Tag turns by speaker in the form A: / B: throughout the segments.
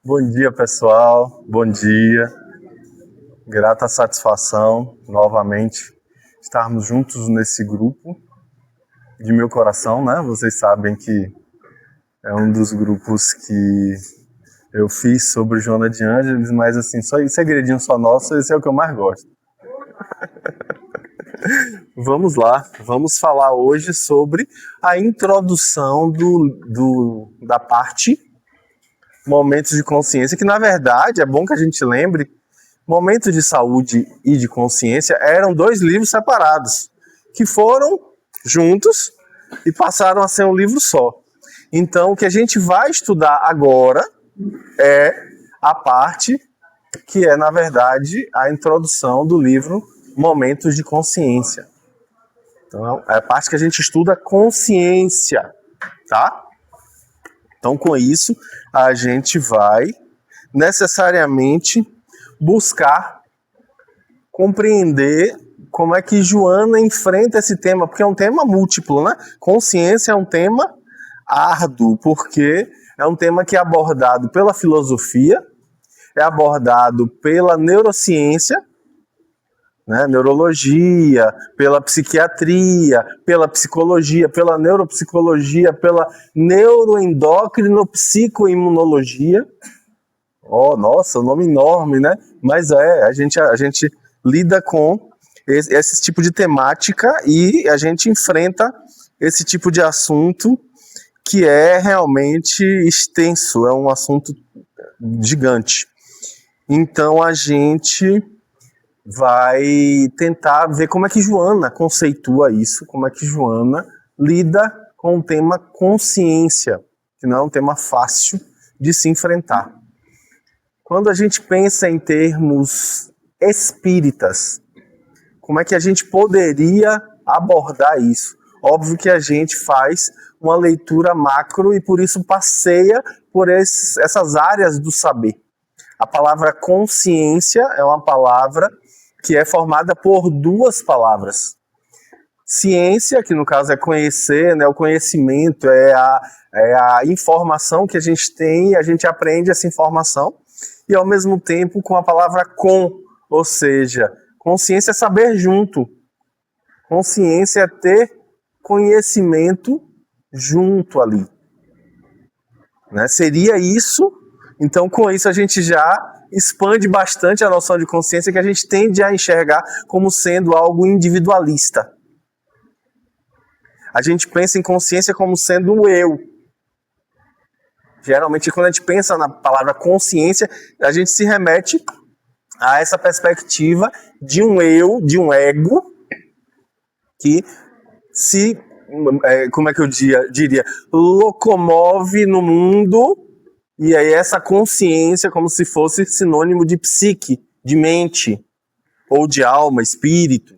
A: Bom dia, pessoal. Bom dia. Grata satisfação, novamente, estarmos juntos nesse grupo de meu coração, né? Vocês sabem que é um dos grupos que eu fiz sobre Joana de Ângeles, mas assim, só segredinho só nosso, esse é o que eu mais gosto. Vamos lá, vamos falar hoje sobre a introdução da parte Momentos de Consciência, que na verdade, é bom que a gente lembre, Momentos de Saúde e de Consciência eram 2 livros separados, que foram juntos e passaram a ser um livro só. Então, o que a gente vai estudar agora é a parte que é, na verdade, a introdução do livro Momentos de Consciência. Então, é a parte que a gente estuda consciência, tá? Então, com isso, a gente vai necessariamente buscar compreender como é que Joana enfrenta esse tema, porque é um tema múltiplo, né? Consciência é um tema árduo, porque é um tema que é abordado pela filosofia, é abordado pela neurociência, né? Neurologia, pela psiquiatria, pela psicologia, pela neuropsicologia, pela neuroendocrinopsicoimunologia. Oh, nossa, nome enorme, né? Mas a gente lida com esse tipo de temática e a gente enfrenta esse tipo de assunto que é realmente extenso, é um assunto gigante. Então a gente vai tentar ver como é que Joana conceitua isso, como é que Joana lida com o tema consciência, que não é um tema fácil de se enfrentar. Quando a gente pensa em termos espíritas, como é que a gente poderia abordar isso? Óbvio que a gente faz uma leitura macro e por isso passeia por essas áreas do saber. A palavra consciência é uma palavra que é formada por 2 palavras. Ciência, que no caso é conhecer, né? O conhecimento é a informação que a gente tem e a gente aprende essa informação. E ao mesmo tempo com a palavra com, ou seja, consciência é saber junto. Consciência é ter conhecimento junto ali. Né? Seria isso. Então, com isso, a gente já expande bastante a noção de consciência, que a gente tende a enxergar como sendo algo individualista. A gente pensa em consciência como sendo um eu. Geralmente, quando a gente pensa na palavra consciência, a gente se remete a essa perspectiva de um eu, de um ego, que se, como é que eu diria, locomove no mundo. E aí essa consciência como se fosse sinônimo de psique, de mente, ou de alma, espírito,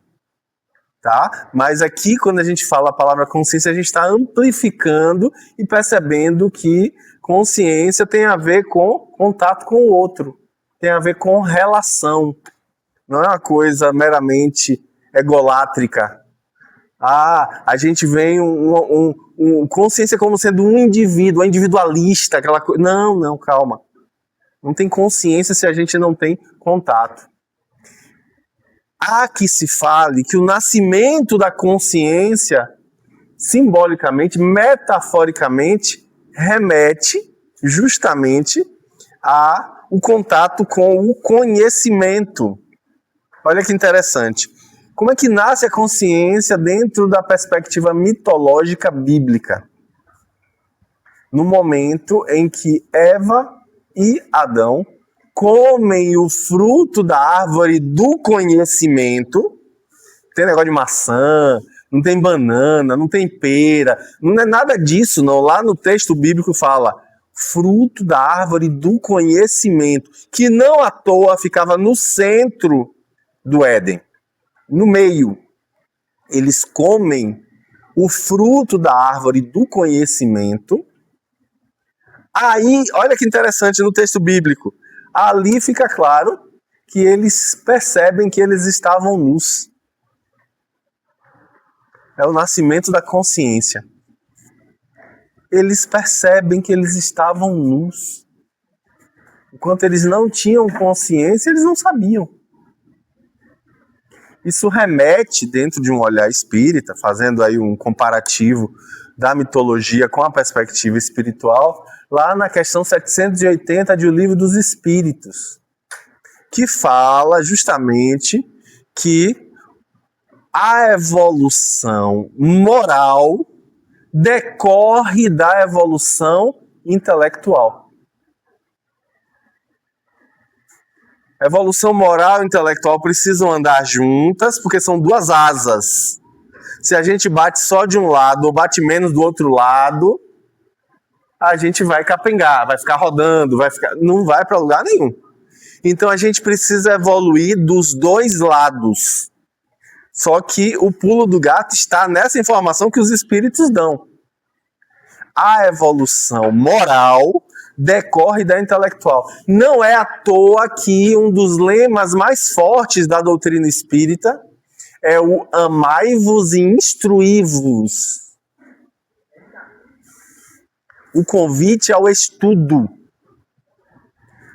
A: tá? Mas aqui, quando a gente fala a palavra consciência, a gente está amplificando e percebendo que consciência tem a ver com contato com o outro, tem a ver com relação, não é uma coisa meramente egolátrica. A gente vem consciência como sendo um indivíduo, individualista, aquela coisa. Não, calma. Não tem consciência se a gente não tem contato. Há que se fale que o nascimento da consciência, simbolicamente, metaforicamente, remete justamente ao contato com o conhecimento. Olha que interessante. Como é que nasce a consciência dentro da perspectiva mitológica bíblica? No momento em que Eva e Adão comem o fruto da árvore do conhecimento, não tem negócio de maçã, não tem banana, não tem pera, não é nada disso, não. Lá no texto bíblico fala fruto da árvore do conhecimento, que não à toa ficava no centro do Éden. No meio, eles comem o fruto da árvore do conhecimento. Aí, olha que interessante no texto bíblico, ali fica claro que eles percebem que eles estavam nus. É o nascimento da consciência. Eles percebem que eles estavam nus. Enquanto eles não tinham consciência, eles não sabiam. Isso remete, dentro de um olhar espírita, fazendo aí um comparativo da mitologia com a perspectiva espiritual, lá na questão 780 de O Livro dos Espíritos, que fala justamente que a evolução moral decorre da evolução intelectual. Evolução moral e intelectual precisam andar juntas, porque são duas asas. Se a gente bate só de um lado ou bate menos do outro lado, a gente vai capengar, vai ficar rodando, não vai para lugar nenhum. Então a gente precisa evoluir dos dois lados. Só que o pulo do gato está nessa informação que os espíritos dão. A evolução moral decorre da intelectual. Não é à toa que um dos lemas mais fortes da doutrina espírita é o amai-vos e instruí-vos. O convite ao estudo.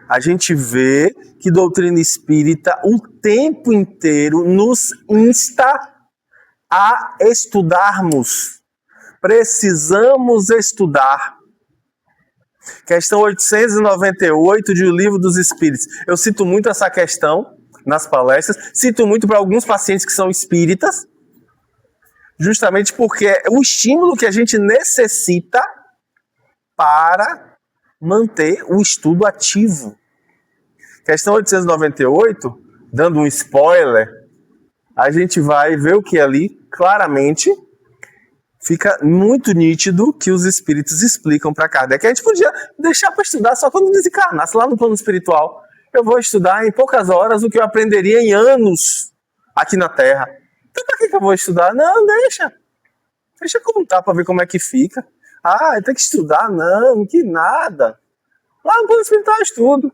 A: A gente vê que doutrina espírita o tempo inteiro nos insta a estudarmos. Precisamos estudar. Questão 898 de O Livro dos Espíritos. Eu cito muito essa questão nas palestras, cito muito para alguns pacientes que são espíritas, justamente porque é o estímulo que a gente necessita para manter o estudo ativo. Questão 898, dando um spoiler, a gente vai ver o que ali claramente fica muito nítido que os espíritos explicam para Kardec. A gente podia deixar para estudar só quando desencarnasse, lá no plano espiritual. Eu vou estudar em poucas horas o que eu aprenderia em anos aqui na Terra. Então para que eu vou estudar? Não, deixa. Deixa contar para ver como é que fica. Tem que estudar? Não, que nada. Lá no plano espiritual eu estudo.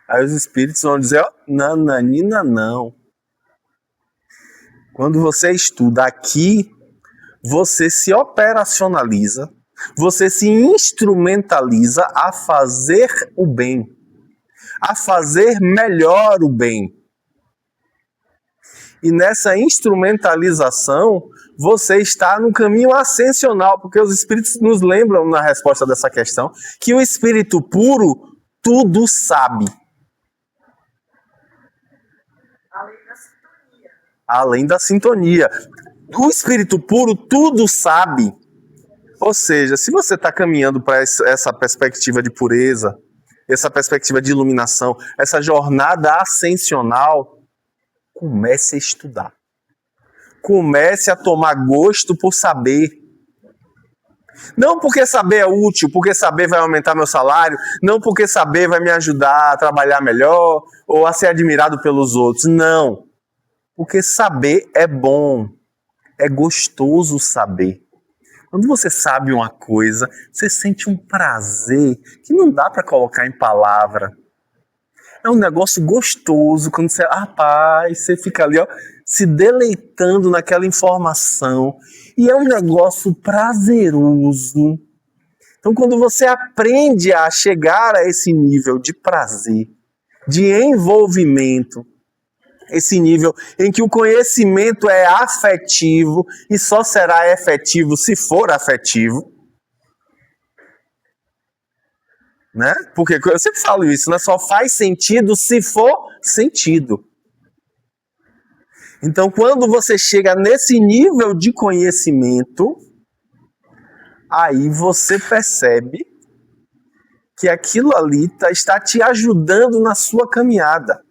A: Aí os espíritos vão dizer, nananina não. Quando você estuda aqui, você se operacionaliza, você se instrumentaliza a fazer o bem, a fazer melhor o bem. E nessa instrumentalização, você está no caminho ascensional, porque os espíritos nos lembram, na resposta dessa questão, que o espírito puro tudo sabe. Além da sintonia. O espírito puro tudo sabe. Ou seja, se você está caminhando para essa perspectiva de pureza, essa perspectiva de iluminação, essa jornada ascensional, comece a estudar. Comece a tomar gosto por saber. Não porque saber é útil, porque saber vai aumentar meu salário, não porque saber vai me ajudar a trabalhar melhor ou a ser admirado pelos outros. Não. Porque saber é bom. É gostoso saber. Quando você sabe uma coisa, você sente um prazer que não dá para colocar em palavra. É um negócio gostoso quando você, você fica ali, se deleitando naquela informação. E é um negócio prazeroso. Então, quando você aprende a chegar a esse nível de prazer, de envolvimento, esse nível em que o conhecimento é afetivo e só será efetivo se for afetivo, né? Porque eu sempre falo isso, né? Só faz sentido se for sentido. Então, quando você chega nesse nível de conhecimento, aí você percebe que aquilo ali está te ajudando na sua caminhada.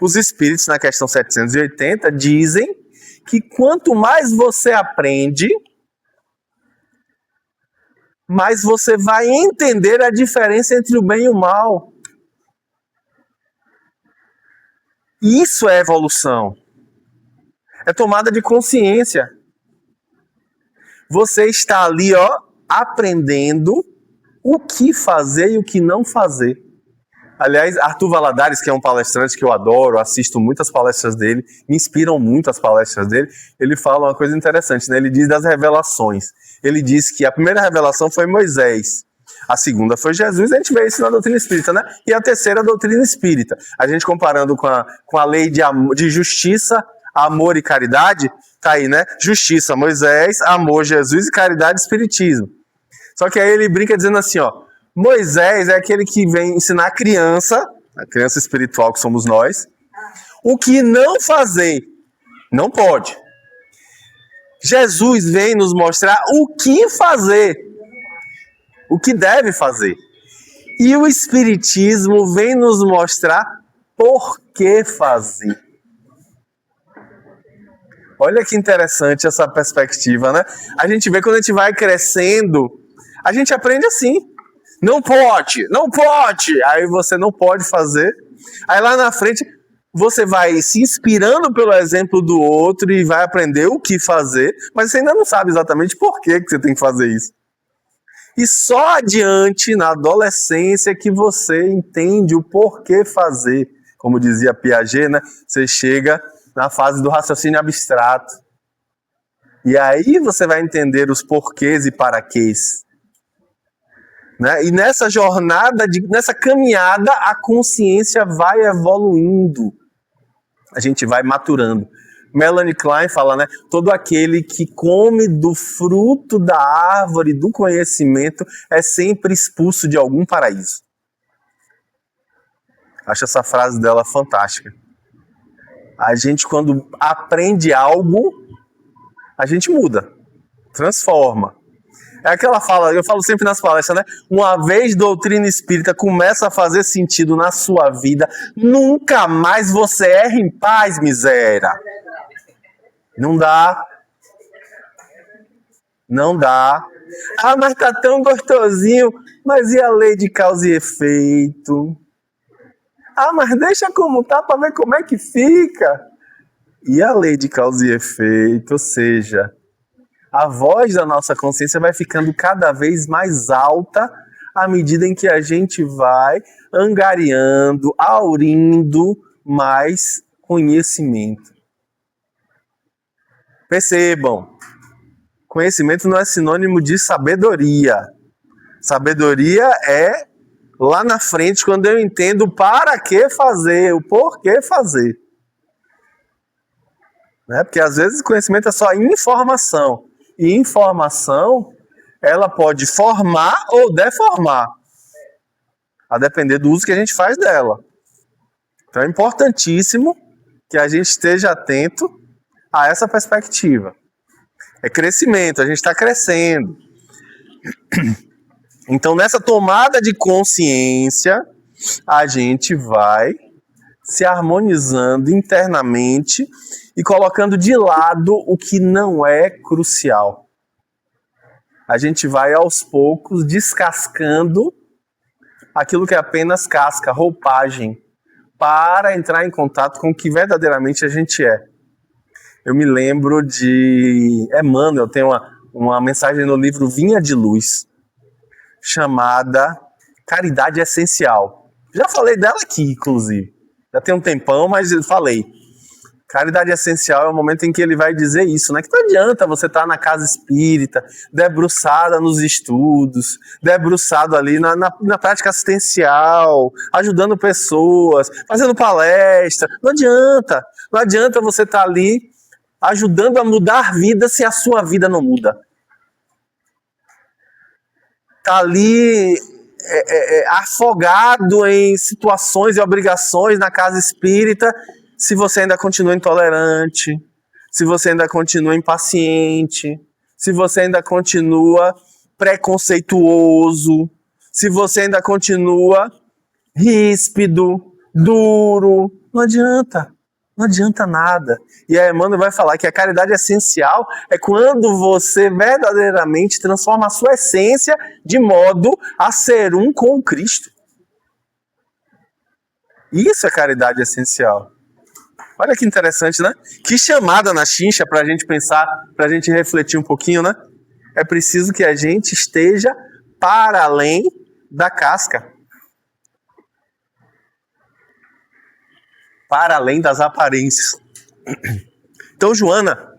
A: Os espíritos, na questão 780, dizem que quanto mais você aprende, mais você vai entender a diferença entre o bem e o mal. Isso é evolução. É tomada de consciência. Você está ali, aprendendo o que fazer e o que não fazer. Aliás, Arthur Valadares, que é um palestrante que eu adoro, assisto muitas palestras dele, me inspiram muito as palestras dele, ele fala uma coisa interessante, né? Ele diz das revelações. Ele diz que a primeira revelação foi Moisés. A segunda foi Jesus, a gente vê isso na doutrina espírita, né? E a terceira, a doutrina espírita. A gente comparando com a lei de justiça, amor e caridade, tá aí, né? Justiça, Moisés, amor, Jesus e caridade, espiritismo. Só que aí ele brinca dizendo assim, ó, Moisés é aquele que vem ensinar a criança espiritual que somos nós, o que não fazer. Não pode. Jesus vem nos mostrar o que fazer. O que deve fazer. E o Espiritismo vem nos mostrar por que fazer. Olha que interessante essa perspectiva, né? A gente vê quando a gente vai crescendo, a gente aprende assim. Não pode, não pode. Aí você não pode fazer. Aí lá na frente você vai se inspirando pelo exemplo do outro e vai aprender o que fazer, mas você ainda não sabe exatamente por que você tem que fazer isso. E só adiante, na adolescência, que você entende o porquê fazer. Como dizia Piaget, né? Você chega na fase do raciocínio abstrato. E aí você vai entender os porquês e paraquês. Né? E nessa jornada, nessa caminhada, a consciência vai evoluindo. A gente vai maturando. Melanie Klein fala, né? Todo aquele que come do fruto da árvore do conhecimento é sempre expulso de algum paraíso. Acho essa frase dela fantástica. A gente, quando aprende algo, a gente muda, transforma. É aquela fala, eu falo sempre nas palestras, né? Uma vez doutrina espírita começa a fazer sentido na sua vida, nunca mais você erra em paz, miséria. Não dá. Não dá. Ah, mas tá tão gostosinho. Mas e a lei de causa e efeito? Ah, mas deixa como tá para ver como é que fica. E a lei de causa e efeito, ou seja, a voz da nossa consciência vai ficando cada vez mais alta à medida em que a gente vai angariando, aurindo mais conhecimento. Percebam, conhecimento não é sinônimo de sabedoria. Sabedoria é lá na frente, quando eu entendo para que fazer, o porquê fazer. Né? Porque às vezes conhecimento é só informação. E informação, ela pode formar ou deformar, a depender do uso que a gente faz dela. Então é importantíssimo que a gente esteja atento a essa perspectiva. É crescimento, a gente está crescendo. Então nessa tomada de consciência, a gente vai se harmonizando internamente e colocando de lado o que não é crucial. A gente vai aos poucos descascando aquilo que é apenas casca, roupagem, para entrar em contato com o que verdadeiramente a gente é. Eu me lembro de Emmanuel, tem uma mensagem no livro Vinha de Luz, chamada Caridade Essencial. Já falei dela aqui, inclusive. Já tem um tempão, mas eu falei. Caridade essencial é o momento em que ele vai dizer isso, né? Que não adianta você estar na casa espírita, debruçada nos estudos, debruçado ali na prática assistencial, ajudando pessoas, fazendo palestra. Não adianta. Não adianta você estar ali ajudando a mudar vida se a sua vida não muda. Está ali afogado em situações e obrigações na casa espírita, se você ainda continua intolerante, se você ainda continua impaciente, se você ainda continua preconceituoso, se você ainda continua ríspido, duro, não adianta nada. E a Emmanuel vai falar que a caridade essencial é quando você verdadeiramente transforma a sua essência de modo a ser um com o Cristo. Isso é caridade essencial. Olha que interessante, né? Que chamada na chincha para a gente pensar, para a gente refletir um pouquinho, né? É preciso que a gente esteja para além da casca. Para além das aparências. Então, Joana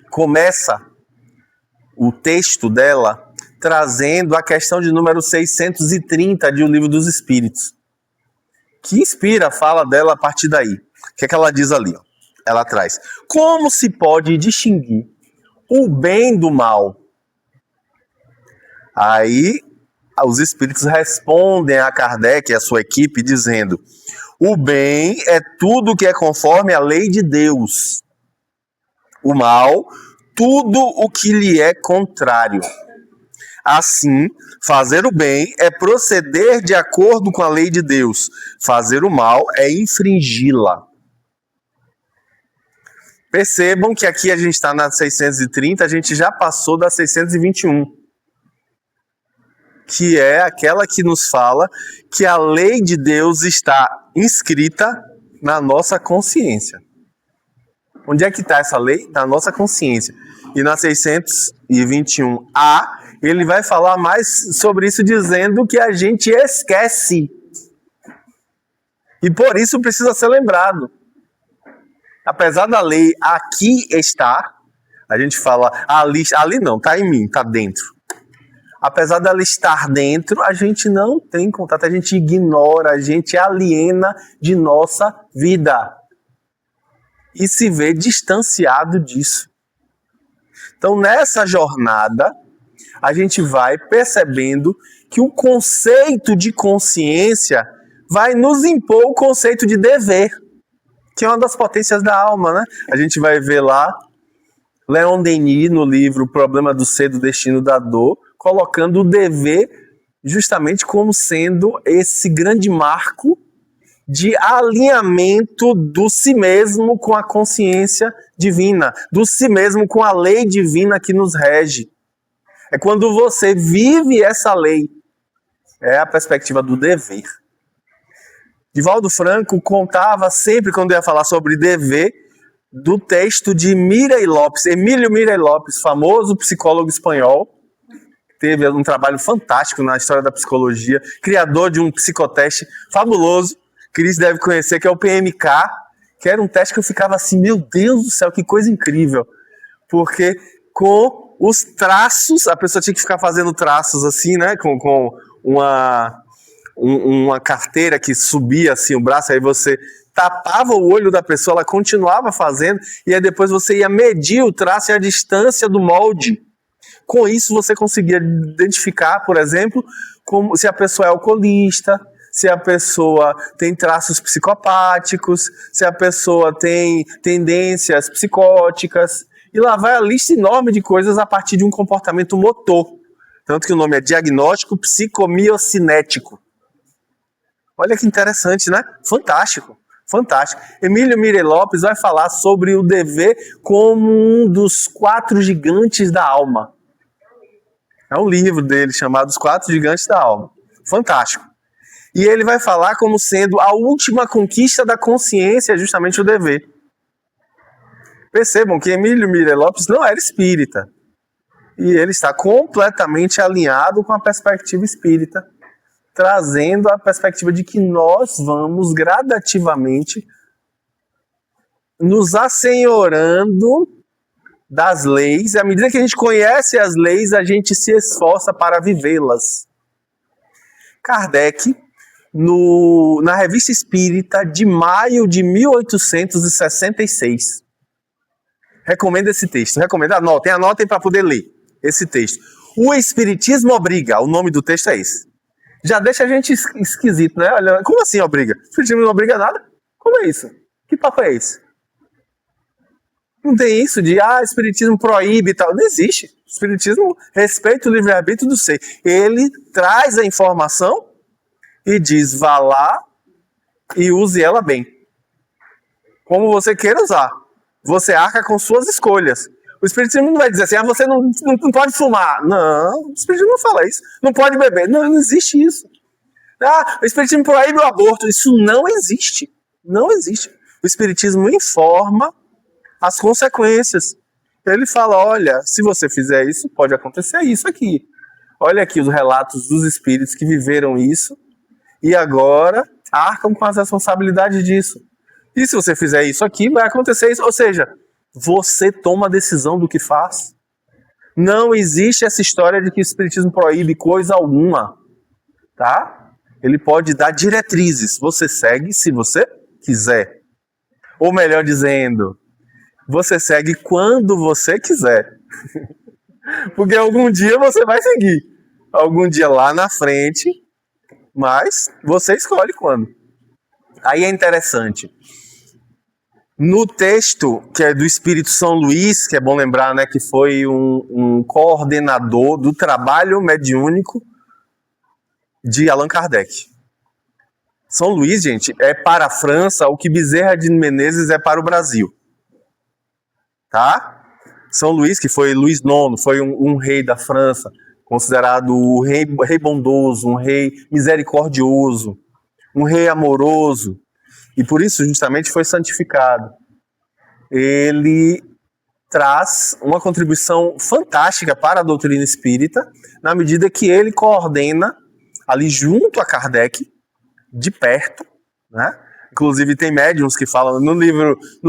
A: começa o texto dela trazendo a questão de número 630 de O Livro dos Espíritos, que inspira a fala dela a partir daí. O que é que ela diz ali? Ela traz: como se pode distinguir o bem do mal? Aí os espíritos respondem a Kardec e a sua equipe dizendo: o bem é tudo que é conforme a lei de Deus. O mal, tudo o que lhe é contrário. Assim, fazer o bem é proceder de acordo com a lei de Deus. Fazer o mal é infringi-la. Percebam que aqui a gente está na 630, a gente já passou da 621. Que é aquela que nos fala que a lei de Deus está inscrita na nossa consciência. Onde é que está essa lei? Na nossa consciência. E na 621A, ele vai falar mais sobre isso, dizendo que a gente esquece. E por isso precisa ser lembrado. Apesar da lei aqui estar, a gente fala, ali não, está em mim, está dentro. Apesar dela estar dentro, a gente não tem contato, a gente ignora, a gente aliena de nossa vida. E se vê distanciado disso. Então, nessa jornada, a gente vai percebendo que o conceito de consciência vai nos impor o conceito de dever, que é uma das potências da alma, né? A gente vai ver lá Leon Denis, no livro O Problema do Ser, do Destino, da Dor, colocando o dever justamente como sendo esse grande marco de alinhamento do si mesmo com a consciência divina, do si mesmo com a lei divina que nos rege. É quando você vive essa lei. É a perspectiva do dever. Divaldo Franco contava sempre, quando ia falar sobre dever, do texto de Emílio Mirey Lopes, famoso psicólogo espanhol, teve um trabalho fantástico na história da psicologia, criador de um psicoteste fabuloso, Cris deve conhecer, que é o PMK, que era um teste que eu ficava assim, meu Deus do céu, que coisa incrível. Porque com os traços, a pessoa tinha que ficar fazendo traços assim, né, com uma carteira que subia assim o braço, aí você tapava o olho da pessoa, ela continuava fazendo, e aí depois você ia medir o traço e a distância do molde. Com isso você conseguia identificar, por exemplo, como, se a pessoa é alcoolista, se a pessoa tem traços psicopáticos, se a pessoa tem tendências psicóticas. E lá vai a lista enorme de coisas a partir de um comportamento motor. Tanto que o nome é diagnóstico psicomiocinético. Olha que interessante, né? Fantástico, fantástico. Emílio Mirey Lopes vai falar sobre o dever como um dos 4 gigantes da alma. É um livro dele chamado Os 4 Gigantes da Alma. Fantástico. E ele vai falar como sendo a última conquista da consciência, justamente o dever. Percebam que Emílio Mirey Lopes não era espírita. E ele está completamente alinhado com a perspectiva espírita, trazendo a perspectiva de que nós vamos gradativamente nos assenhorando das leis, e à medida que a gente conhece as leis, a gente se esforça para vivê-las. Kardec, na Revista Espírita de maio de 1866, recomenda esse texto, anotem para poder ler esse texto. O Espiritismo obriga, o nome do texto é esse. Já deixa a gente esquisito, né? Olha, como assim obriga? O Espiritismo não obriga nada? Como é isso? Que papo é esse? Não tem isso de, Espiritismo proíbe e tal. Não existe. O Espiritismo respeita o livre-arbítrio do ser. Ele traz a informação e diz, vá lá e use ela bem. Como você queira usar. Você arca com suas escolhas. O Espiritismo não vai dizer assim, você não pode fumar. Não, o Espiritismo não fala isso. Não pode beber. Não existe isso. O Espiritismo proíbe o aborto. Isso não existe. Não existe. O Espiritismo informa as consequências. Ele fala, olha, se você fizer isso, pode acontecer isso aqui. Olha aqui os relatos dos espíritos que viveram isso e agora arcam com as responsabilidades disso. E se você fizer isso aqui, vai acontecer isso. Ou seja, você toma a decisão do que faz. Não existe essa história de que o Espiritismo proíbe coisa alguma, tá? Ele pode dar diretrizes. Você segue se você quiser. Ou melhor dizendo, você segue quando você quiser. Porque algum dia você vai seguir. Algum dia lá na frente, mas você escolhe quando. Aí é interessante. No texto, que é do Espírito São Luís, que é bom lembrar, né, que foi um coordenador do trabalho mediúnico de Allan Kardec. São Luís, gente, é para a França o que Bezerra de Menezes é para o Brasil. Tá? São Luís, que foi Luís IX, foi um rei da França, considerado o rei bondoso, um rei misericordioso, um rei amoroso, e por isso justamente foi santificado. Ele traz uma contribuição fantástica para a doutrina espírita, na medida que ele coordena ali junto a Kardec, de perto, né? Inclusive tem médiums que falam, no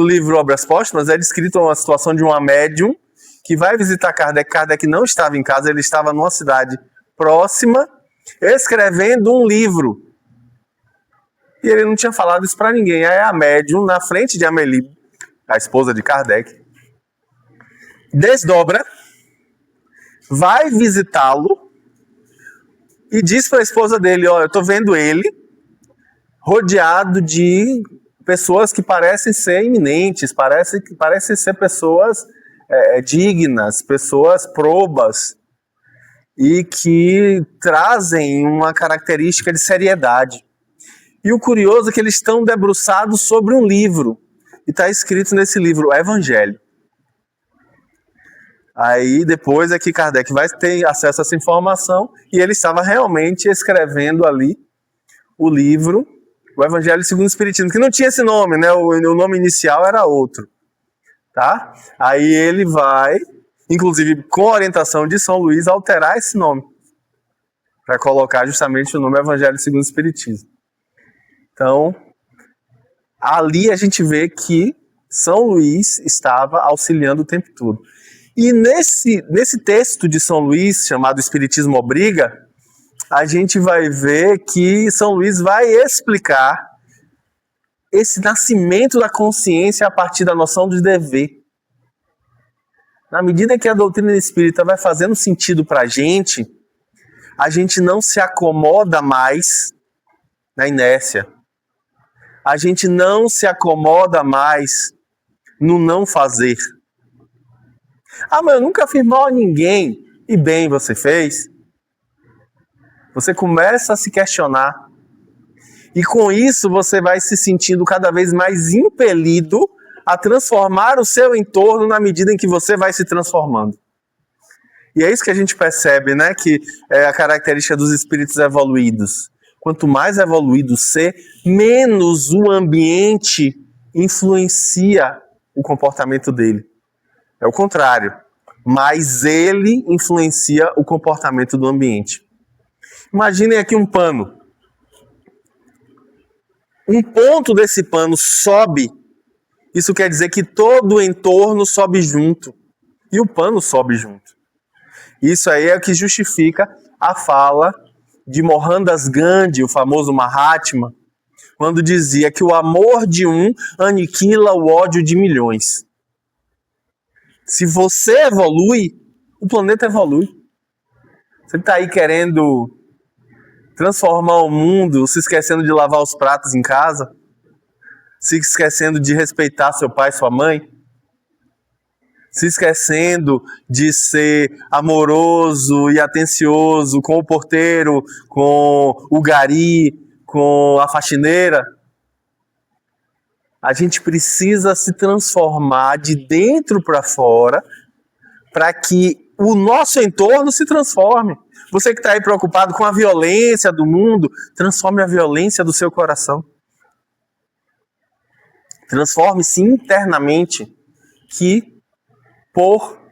A: livro Obras Póstumas, é descrito uma situação de uma médium que vai visitar Kardec. Kardec não estava em casa, ele estava numa cidade próxima, escrevendo um livro. E ele não tinha falado isso para ninguém. Aí a médium, na frente de Amélie, a esposa de Kardec, desdobra, vai visitá-lo e diz para a esposa dele, olha, eu estou vendo ele rodeado de pessoas que parecem ser iminentes, parecem ser pessoas dignas, pessoas probas e que trazem uma característica de seriedade. E o curioso é que eles estão debruçados sobre um livro, e está escrito nesse livro, o Evangelho. Aí depois é que Kardec vai ter acesso a essa informação, e ele estava realmente escrevendo ali o livro, o Evangelho segundo o Espiritismo, que não tinha esse nome, né? O nome inicial era outro. Tá? Aí ele vai, inclusive com a orientação de São Luís, alterar esse nome, para colocar justamente o nome Evangelho segundo o Espiritismo. Então, ali a gente vê que São Luís estava auxiliando o tempo todo. E nesse texto de São Luís, chamado Espiritismo Obriga, a gente vai ver que São Luís vai explicar esse nascimento da consciência a partir da noção de dever. Na medida que a doutrina espírita vai fazendo sentido para a gente não se acomoda mais na inércia. A gente não se acomoda mais no não fazer. Ah, mas eu nunca fiz mal a ninguém. E bem você fez. Você começa a se questionar. E com isso você vai se sentindo cada vez mais impelido a transformar o seu entorno na medida em que você vai se transformando. E é isso que a gente percebe, né? Que é a característica dos espíritos evoluídos. Quanto mais evoluído ser, menos o ambiente influencia o comportamento dele. É o contrário. Mais ele influencia o comportamento do ambiente. Imaginem aqui um pano. Um ponto desse pano sobe, isso quer dizer que todo o entorno sobe junto. E o pano sobe junto. Isso aí é o que justifica a fala de Mohandas Gandhi, o famoso Mahatma, quando dizia que o amor de um aniquila o ódio de milhões. Se você evolui, o planeta evolui. Você está aí querendo transformar o mundo, se esquecendo de lavar os pratos em casa, se esquecendo de respeitar seu pai e sua mãe, se esquecendo de ser amoroso e atencioso com o porteiro, com o gari, com a faxineira. A gente precisa se transformar de dentro para fora para que o nosso entorno se transforme. Você que está aí preocupado com a violência do mundo, transforme a violência do seu coração. Transforme-se internamente, que por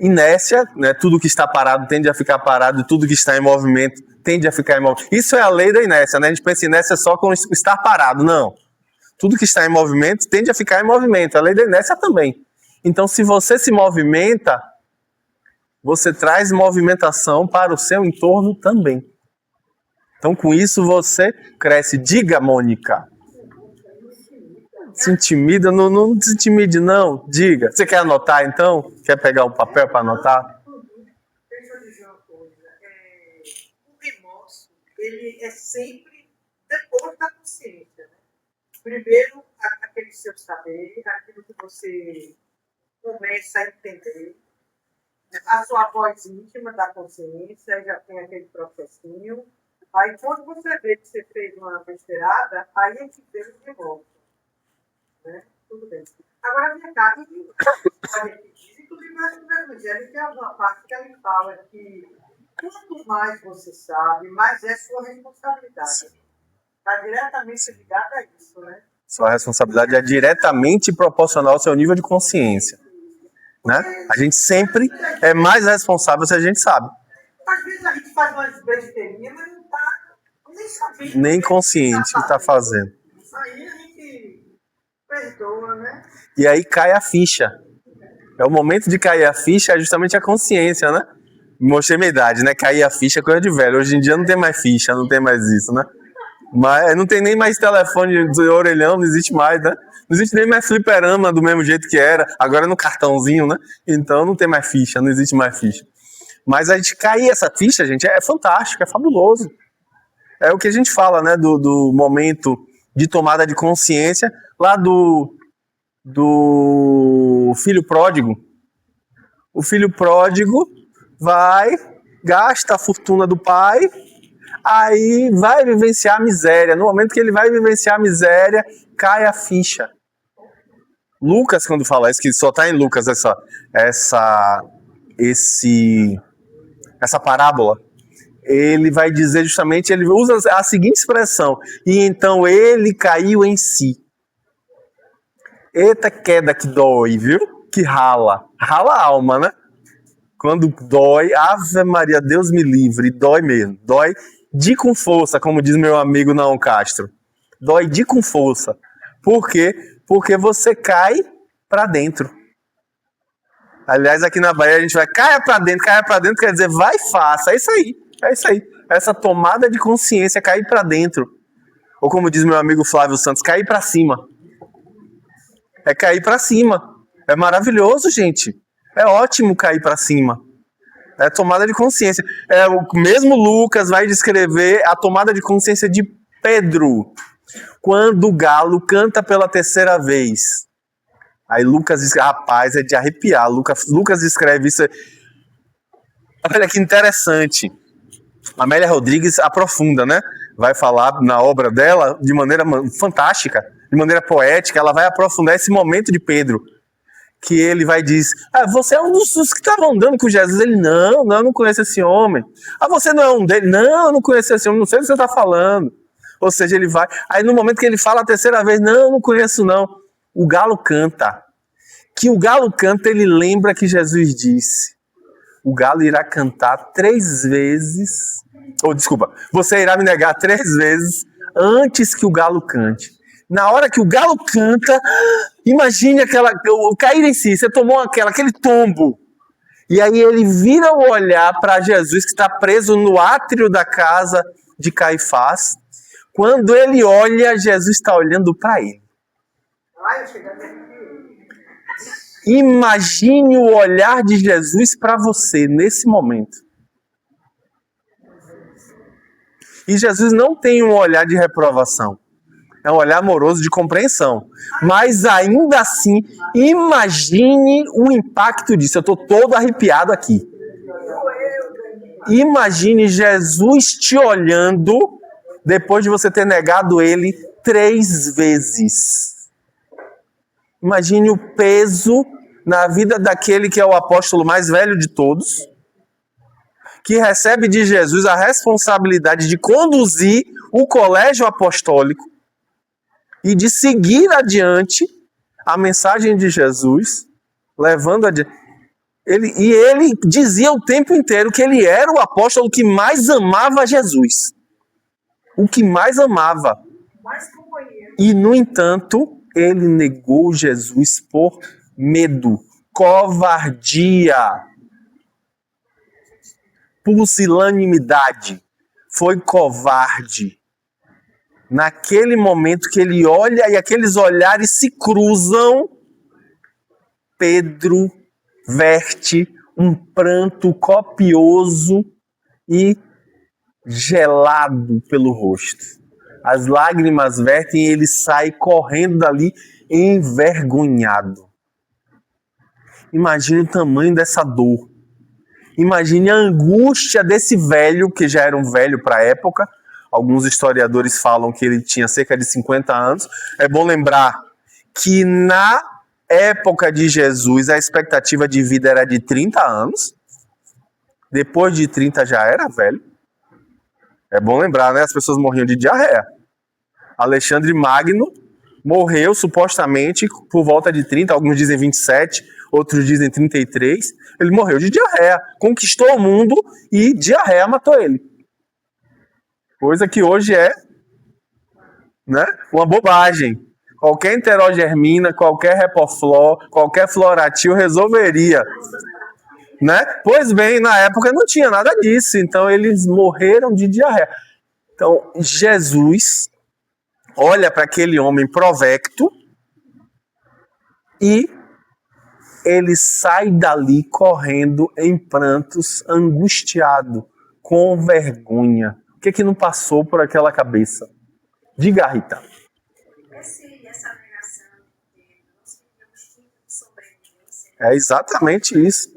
A: inércia, né, tudo que está parado tende a ficar parado, e tudo que está em movimento tende a ficar em movimento. Isso é a lei da inércia, né? A gente pensa em inércia só com estar parado. Não. Tudo que está em movimento tende a ficar em movimento. A lei da inércia também. Então, se você se movimenta, você traz movimentação para o seu entorno também. Então, com isso, você cresce. Diga, Mônica. Se intimida? Não se intimide, não. Diga. Você quer anotar, então? Quer pegar um papel para anotar?
B: Deixa eu dizer uma coisa. O remorso, ele é sempre depois da consciência, né? Primeiro, aquele seu saber, aquilo que você começa a entender, a sua voz íntima da consciência, já tem aquele processinho. Aí, quando você vê que você fez uma besteirada, aí a gente vê o remorso. Né? Tudo bem. Agora, minha casa, inclusive, no Evangelho tem alguma parte que ele fala que quanto mais você sabe, mais é sua responsabilidade. Está diretamente ligada a isso, né?
A: Sua responsabilidade é diretamente proporcional ao seu nível de consciência. Né? A gente sempre é mais responsável se a gente sabe.
B: Às vezes a gente faz umas besteirinhas, mas não está nem sabendo.
A: Nem consciente que está fazendo.
B: Isso aí a gente perdoa, né?
A: E aí cai a ficha. É o momento de cair a ficha, é justamente a consciência, né? Mostrei minha idade, né? Cair a ficha é coisa de velho. Hoje em dia não tem mais ficha, não tem mais isso, né? Mas não tem nem mais telefone de orelhão, não existe mais, né? Não existe nem mais fliperama do mesmo jeito que era. Agora é no cartãozinho, né? Então não tem mais ficha, não existe mais ficha. Mas a gente cair essa ficha, gente, é fantástico, é fabuloso. É o que a gente fala, né? Do momento de tomada de consciência, lá do filho pródigo. O filho pródigo vai, gasta a fortuna do pai, aí vai vivenciar a miséria. No momento que ele vai vivenciar a miséria, cai a ficha. Lucas, quando fala isso, que só está em Lucas essa parábola, ele vai dizer justamente, ele usa a seguinte expressão: e então ele caiu em si. Eita queda que dói, viu? Que rala a alma, né? Quando dói, Ave Maria, Deus me livre, dói mesmo. Dói de com força, como diz meu amigo Naum Castro. Dói de com força. Por quê? Porque você cai para dentro. Aliás, aqui na Bahia a gente vai caia para dentro, quer dizer, vai e faça. É isso aí. Essa tomada de consciência, cair para dentro. Ou como diz meu amigo Flávio Santos, cair para cima. É cair para cima. É maravilhoso, gente. É ótimo cair para cima. É tomada de consciência. O mesmo Lucas vai descrever a tomada de consciência de Pedro, quando o galo canta pela terceira vez. Aí Lucas diz, rapaz, é de arrepiar. Lucas escreve isso. Olha que interessante. Amélia Rodrigues aprofunda, né? Vai falar na obra dela de maneira fantástica, de maneira poética. Ela vai aprofundar esse momento de Pedro, que ele vai dizer, você é um dos que estavam andando com Jesus. Ele, não, eu não conheço esse homem. Você não é um dele? Não, eu não conheço esse homem, não sei o que você está falando. Ou seja, ele vai, aí no momento que ele fala a terceira vez, não conheço não. O galo canta. Que o galo canta, ele lembra que Jesus disse, o galo irá cantar 3 vezes, você irá me negar 3 vezes antes que o galo cante. Na hora que o galo canta, imagine o cair em si, você tomou aquele tombo. E aí ele vira o olhar para Jesus, que está preso no átrio da casa de Caifás. Quando ele olha, Jesus está olhando para ele. Imagine o olhar de Jesus para você nesse momento. E Jesus não tem um olhar de reprovação. É um olhar amoroso de compreensão. Mas ainda assim, imagine o impacto disso. Eu estou todo arrepiado aqui. Imagine Jesus te olhando depois de você ter negado ele 3 vezes. Imagine o peso na vida daquele que é o apóstolo mais velho de todos, que recebe de Jesus a responsabilidade de conduzir o colégio apostólico e de seguir adiante a mensagem de Jesus, levando adiante. Ele dizia o tempo inteiro que ele era o apóstolo que mais amava Jesus. O que mais amava. E, no entanto, ele negou Jesus por medo, covardia. pusilanimidade, foi covarde. Naquele momento que ele olha e aqueles olhares se cruzam, Pedro verte um pranto copioso e gelado pelo rosto. As lágrimas vertem e ele sai correndo dali envergonhado. Imagine o tamanho dessa dor. Imagine a angústia desse velho, que já era um velho para a época. Alguns historiadores falam que ele tinha cerca de 50 anos. É bom lembrar que na época de Jesus a expectativa de vida era de 30 anos. Depois de 30 já era velho. É bom lembrar, né? As pessoas morriam de diarreia. Alexandre Magno morreu supostamente por volta de 30, alguns dizem 27, outros dizem 33. Ele morreu de diarreia, conquistou o mundo e diarreia matou ele. Coisa que hoje é, né, uma bobagem. Qualquer enterogermina, qualquer repoflor, qualquer floratil resolveria. Né? Pois bem, na época não tinha nada disso, então eles morreram de diarreia. Então, Jesus olha para aquele homem provecto e ele sai dali correndo em prantos, angustiado, com vergonha. O que não passou por aquela cabeça? Diga, Rita.
C: Essa negação de nós temos instinto de sobrevivência.
A: É exatamente isso.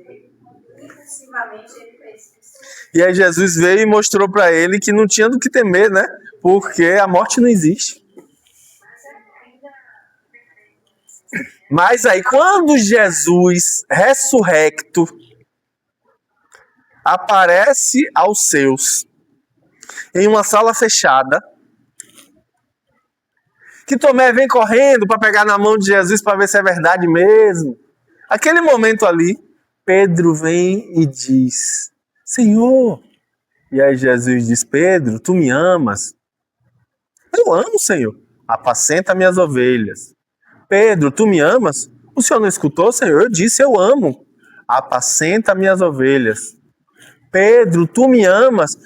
C: Impulsivamente ele fez isso.
A: E aí Jesus veio e mostrou para ele que não tinha do que temer, né? Porque a morte não existe. Mas aí, quando Jesus, ressurrecto, aparece aos seus, em uma sala fechada, que Tomé vem correndo para pegar na mão de Jesus para ver se é verdade mesmo. Aquele momento ali, Pedro vem e diz, Senhor. E aí Jesus diz, Pedro, tu me amas? Eu amo, Senhor. Apacenta minhas ovelhas. Pedro, tu me amas? O Senhor não escutou, Senhor? Eu disse, eu amo. Apacenta minhas ovelhas. Pedro, tu me amas?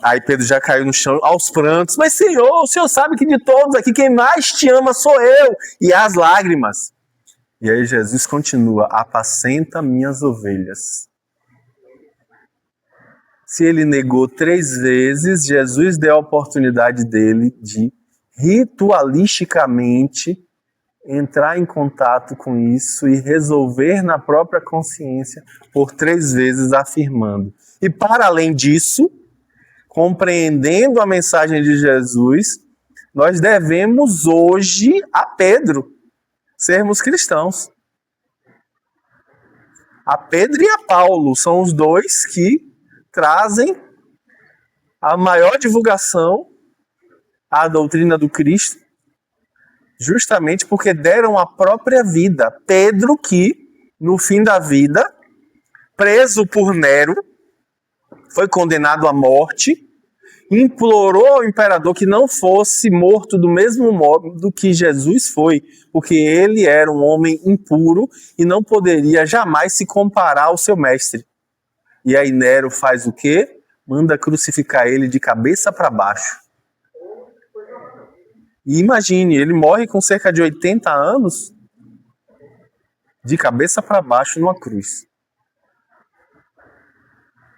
A: Aí Pedro já caiu no chão aos prantos. Mas Senhor, o Senhor sabe que de todos aqui quem mais te ama sou eu. E as lágrimas. E aí Jesus continua, apacenta minhas ovelhas. Se ele negou 3 vezes, Jesus deu a oportunidade dele de ritualisticamente entrar em contato com isso e resolver na própria consciência por 3 vezes afirmando. E para além disso, compreendendo a mensagem de Jesus, nós devemos hoje a Pedro sermos cristãos. A Pedro e a Paulo são os dois que trazem a maior divulgação à doutrina do Cristo, justamente porque deram a própria vida. Pedro que, no fim da vida, preso por Nero, foi condenado à morte, implorou ao imperador que não fosse morto do mesmo modo que Jesus foi, porque ele era um homem impuro e não poderia jamais se comparar ao seu mestre. E aí Nero faz o quê? Manda crucificar ele de cabeça para baixo. E imagine, ele morre com cerca de 80 anos, de cabeça para baixo numa cruz.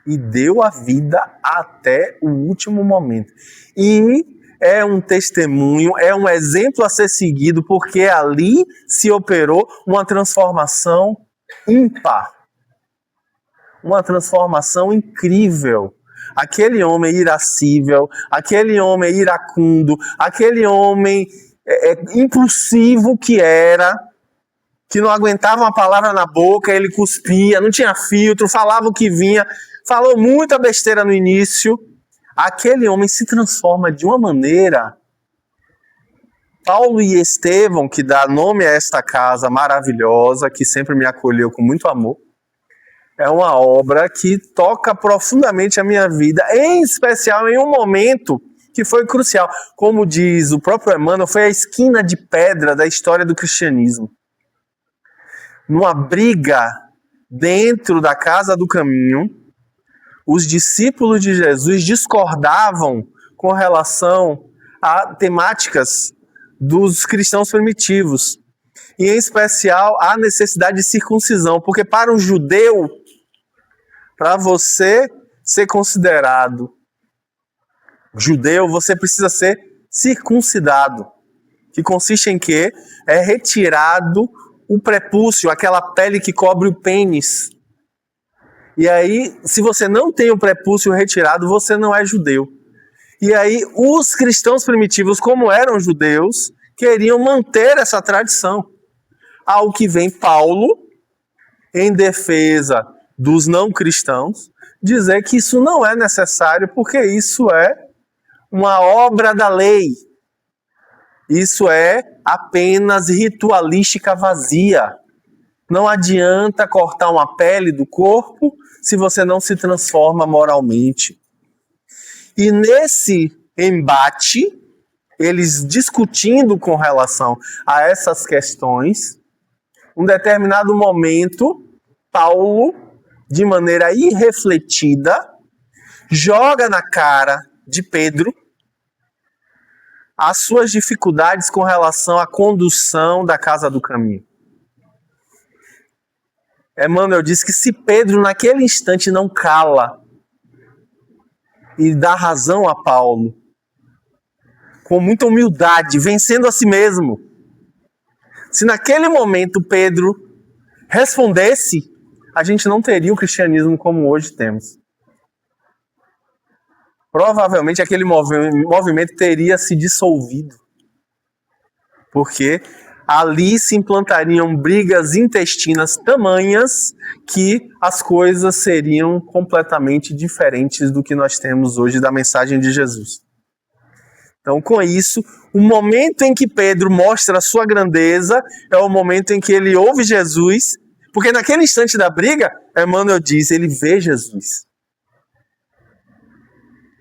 A: E deu a vida até o último momento. E é um testemunho, é um exemplo a ser seguido, porque ali se operou uma transformação ímpar. Uma transformação incrível. Aquele homem irascível, aquele homem iracundo, aquele homem impulsivo que era, que não aguentava uma palavra na boca, ele cuspia, não tinha filtro, falava o que vinha, falou muita besteira no início. Aquele homem se transforma de uma maneira. Paulo e Estevão, que dá nome a esta casa maravilhosa, que sempre me acolheu com muito amor, é uma obra que toca profundamente a minha vida, em especial em um momento que foi crucial. Como diz o próprio Emmanuel, foi a esquina de pedra da história do cristianismo. Numa briga dentro da Casa do Caminho, os discípulos de Jesus discordavam com relação a temáticas dos cristãos primitivos, e em especial a necessidade de circuncisão, porque para um judeu, para você ser considerado judeu, você precisa ser circuncidado, que consiste em quê? É retirado o prepúcio, aquela pele que cobre o pênis. E aí, se você não tem o prepúcio retirado, você não é judeu. E aí, os cristãos primitivos, como eram judeus, queriam manter essa tradição. Ao que vem Paulo, em defesa dos não cristãos, dizer que isso não é necessário, porque isso é uma obra da lei. Isso é apenas ritualística vazia. Não adianta cortar uma pele do corpo se você não se transforma moralmente. E nesse embate, eles discutindo com relação a essas questões, um determinado momento, Paulo, de maneira irrefletida, joga na cara de Pedro as suas dificuldades com relação à condução da casa do caminho. Emmanuel diz que se Pedro naquele instante não cala e dá razão a Paulo, com muita humildade, vencendo a si mesmo, se naquele momento Pedro respondesse, a gente não teria o cristianismo como hoje temos. Provavelmente aquele movimento teria se dissolvido, porque ali se implantariam brigas intestinas tamanhas que as coisas seriam completamente diferentes do que nós temos hoje da mensagem de Jesus. Então, com isso, o momento em que Pedro mostra a sua grandeza é o momento em que ele ouve Jesus, porque naquele instante da briga, Emmanuel diz, ele vê Jesus.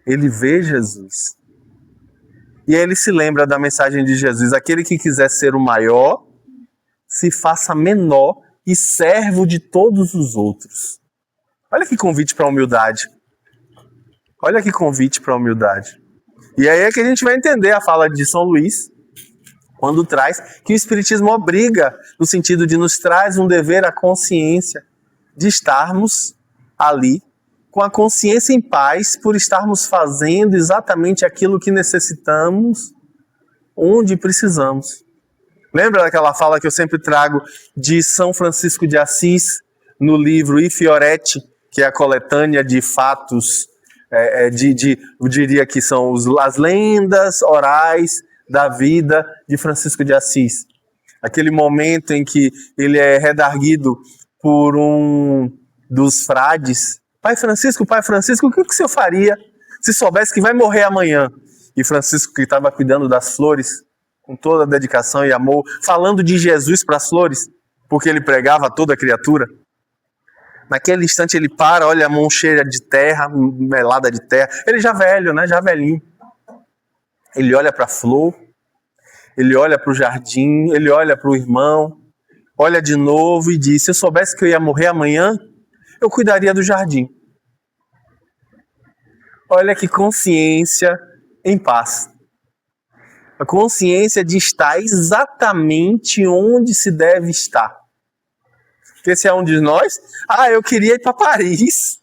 A: Ele vê Jesus. E aí ele se lembra da mensagem de Jesus, aquele que quiser ser o maior, se faça menor e servo de todos os outros. Olha que convite para a humildade. Olha que convite para a humildade. E aí é que a gente vai entender a fala de São Luís, quando traz que o Espiritismo obriga, no sentido de nos traz um dever à consciência de estarmos ali, com a consciência em paz, por estarmos fazendo exatamente aquilo que necessitamos, onde precisamos. Lembra daquela fala que eu sempre trago de São Francisco de Assis, no livro I Fioretti, que é a coletânea de fatos, eu diria que são as lendas orais da vida de Francisco de Assis. Aquele momento em que ele é redarguido por um dos frades. Pai Francisco, o que o senhor faria se soubesse que vai morrer amanhã? E Francisco, que estava cuidando das flores, com toda a dedicação e amor, falando de Jesus para as flores, porque ele pregava a toda criatura. Naquele instante ele para, olha a mão cheia de terra, melada de terra. Ele já velho, né? Já velhinho. Ele olha para a flor, ele olha para o jardim, ele olha para o irmão, olha de novo e diz, se eu soubesse que eu ia morrer amanhã, eu cuidaria do jardim. Olha que consciência em paz. A consciência de estar exatamente onde se deve estar. Porque se é um de nós, eu queria ir para Paris,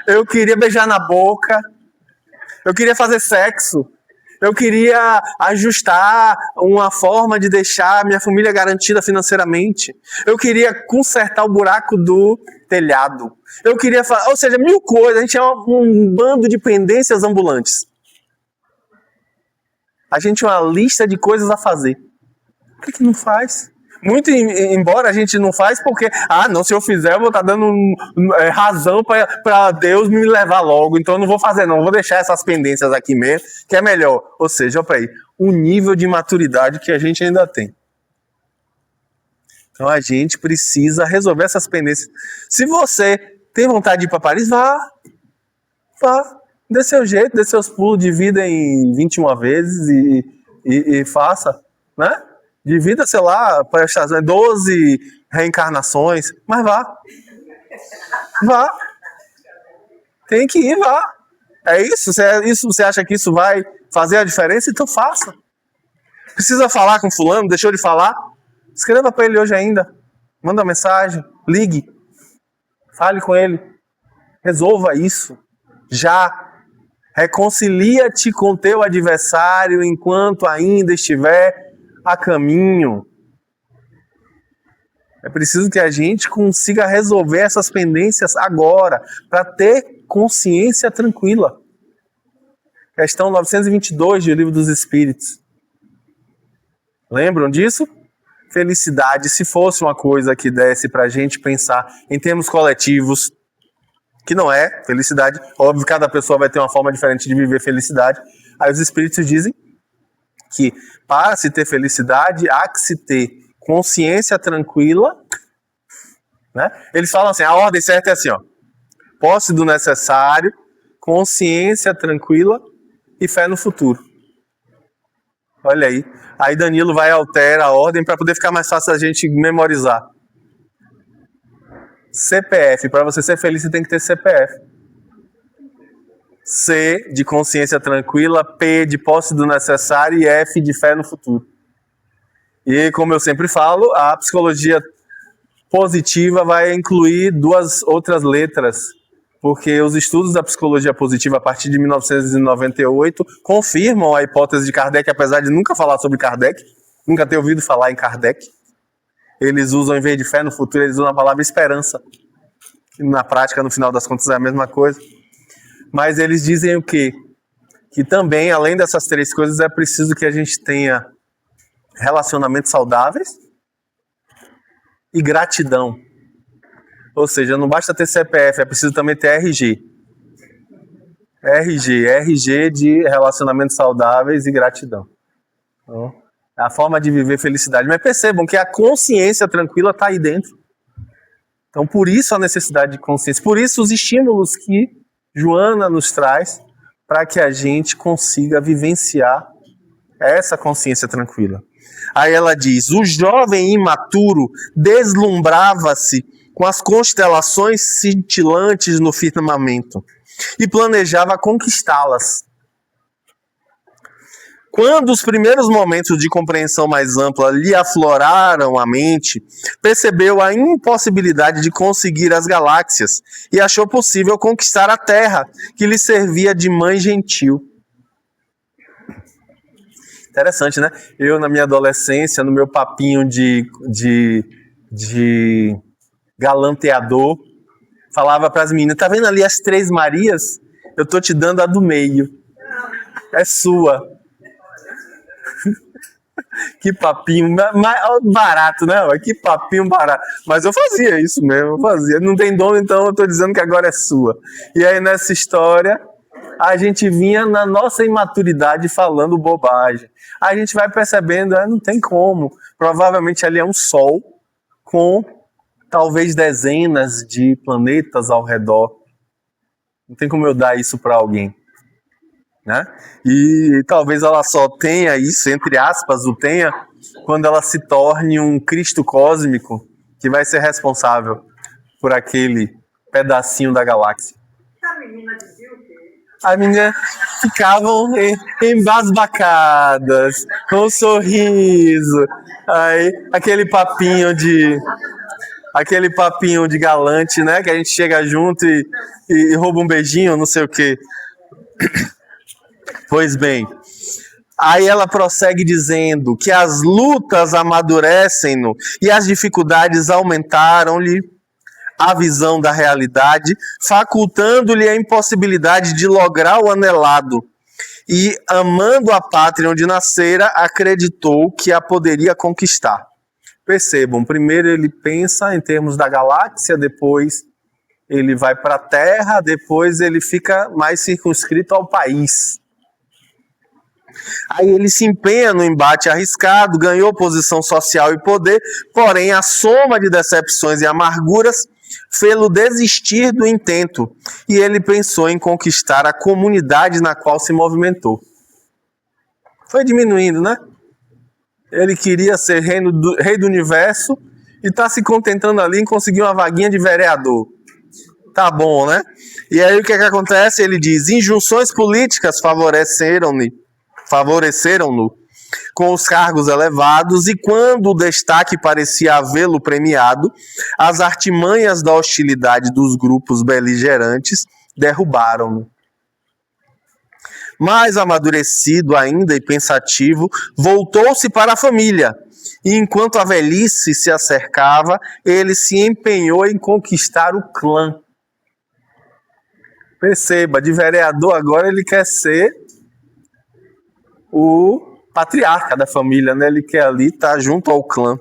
A: eu queria beijar na boca, eu queria fazer sexo, eu queria ajustar uma forma de deixar a minha família garantida financeiramente, eu queria consertar o buraco do telhado, eu queria ou seja, mil coisas, a gente é um bando de pendências ambulantes. A gente é uma lista de coisas a fazer. Por que não faz? Muito embora a gente não faz porque, não, se eu fizer eu vou estar dando razão para Deus me levar logo, então eu não vou fazer não, vou deixar essas pendências aqui mesmo, que é melhor. Ou seja, olha aí, o nível de maturidade que a gente ainda tem. Então a gente precisa resolver essas pendências. Se você tem vontade de ir para Paris, vá, dê seu jeito, dê seus pulos de vida em 21 vezes e faça, né? De vida, sei lá, para 12 reencarnações, mas vá. Tem que ir lá. É isso? Você acha que isso vai fazer a diferença? Então faça. Precisa falar com fulano? Deixou de falar? Escreva para ele hoje ainda. Manda uma mensagem. Ligue. Fale com ele. Resolva isso. Já. Reconcilia-te com teu adversário enquanto ainda estiver a caminho. É preciso que a gente consiga resolver essas pendências agora, para ter consciência tranquila. Questão 922 do Livro dos Espíritos. Lembram disso? Felicidade, se fosse uma coisa que desse para a gente pensar em termos coletivos, que não é felicidade, óbvio, cada pessoa vai ter uma forma diferente de viver felicidade. Aí os Espíritos dizem que para se ter felicidade, há que se ter consciência tranquila, né? Eles falam assim, a ordem certa é assim, ó, posse do necessário, consciência tranquila e fé no futuro. Olha aí. Aí Danilo vai e altera a ordem para poder ficar mais fácil a gente memorizar. CPF, para você ser feliz você tem que ter CPF. C de consciência tranquila, P de posse do necessário e F de fé no futuro. E como eu sempre falo, a psicologia positiva vai incluir duas outras letras, porque os estudos da psicologia positiva a partir de 1998 confirmam a hipótese de Kardec, apesar de nunca falar sobre Kardec, nunca ter ouvido falar em Kardec. Eles usam, em vez de fé no futuro, eles usam a palavra esperança. Que na prática, no final das contas, é a mesma coisa. Mas eles dizem o quê? Que também, além dessas três coisas, é preciso que a gente tenha relacionamentos saudáveis e gratidão. Ou seja, não basta ter CPF, é preciso também ter RG. RG de relacionamentos saudáveis e gratidão. Então, é a forma de viver felicidade. Mas percebam que a consciência tranquila está aí dentro. Então, por isso a necessidade de consciência. Por isso os estímulos que Joana nos traz para que a gente consiga vivenciar essa consciência tranquila. Aí ela diz, o jovem imaturo deslumbrava-se com as constelações cintilantes no firmamento e planejava conquistá-las. Quando os primeiros momentos de compreensão mais ampla lhe afloraram a mente, percebeu a impossibilidade de conseguir as galáxias e achou possível conquistar a Terra, que lhe servia de mãe gentil. Interessante, né? Eu, na minha adolescência, no meu papinho de galanteador, falava para as meninas, tá vendo ali as três Marias? Eu tô te dando a do meio. É sua. Que papinho barato, né? Que papinho barato. Mas eu fazia isso mesmo, eu fazia. Não tem dono, então eu tô dizendo que agora é sua. E aí nessa história, a gente vinha na nossa imaturidade falando bobagem. A gente vai percebendo, não tem como. Provavelmente ali é um sol com talvez dezenas de planetas ao redor. Não tem como eu dar isso para alguém. Né? E talvez ela só tenha isso, entre aspas, o tenha, quando ela se torne um Cristo cósmico que vai ser responsável por aquele pedacinho da galáxia.
B: A menina dizia o quê?
A: As meninas ficavam embasbacadas, com um sorriso, aí aquele papinho de galante, né? Que a gente chega junto e rouba um beijinho, não sei o quê. Pois bem, aí ela prossegue dizendo que as lutas amadurecem-no e as dificuldades aumentaram-lhe a visão da realidade, facultando-lhe a impossibilidade de lograr o anelado. E, amando a pátria onde nascera, acreditou que a poderia conquistar. Percebam, primeiro ele pensa em termos da galáxia, depois ele vai para a Terra, depois ele fica mais circunscrito ao país. Aí ele se empenha no embate arriscado, ganhou posição social e poder, porém a soma de decepções e amarguras fê-lo desistir do intento, e ele pensou em conquistar a comunidade na qual se movimentou. Foi diminuindo, né? Ele queria ser rei do universo e está se contentando ali em conseguir uma vaguinha de vereador. Tá bom, né? E aí o que acontece? Ele diz: injunções políticas favoreceram-no com os cargos elevados, e quando o destaque parecia havê-lo premiado, as artimanhas da hostilidade dos grupos beligerantes derrubaram-no. Mais amadurecido ainda e pensativo, voltou-se para a família, e enquanto a velhice se acercava, ele se empenhou em conquistar o clã. Perceba, de vereador agora ele quer ser o patriarca da família, né? Ele quer ali estar junto ao clã.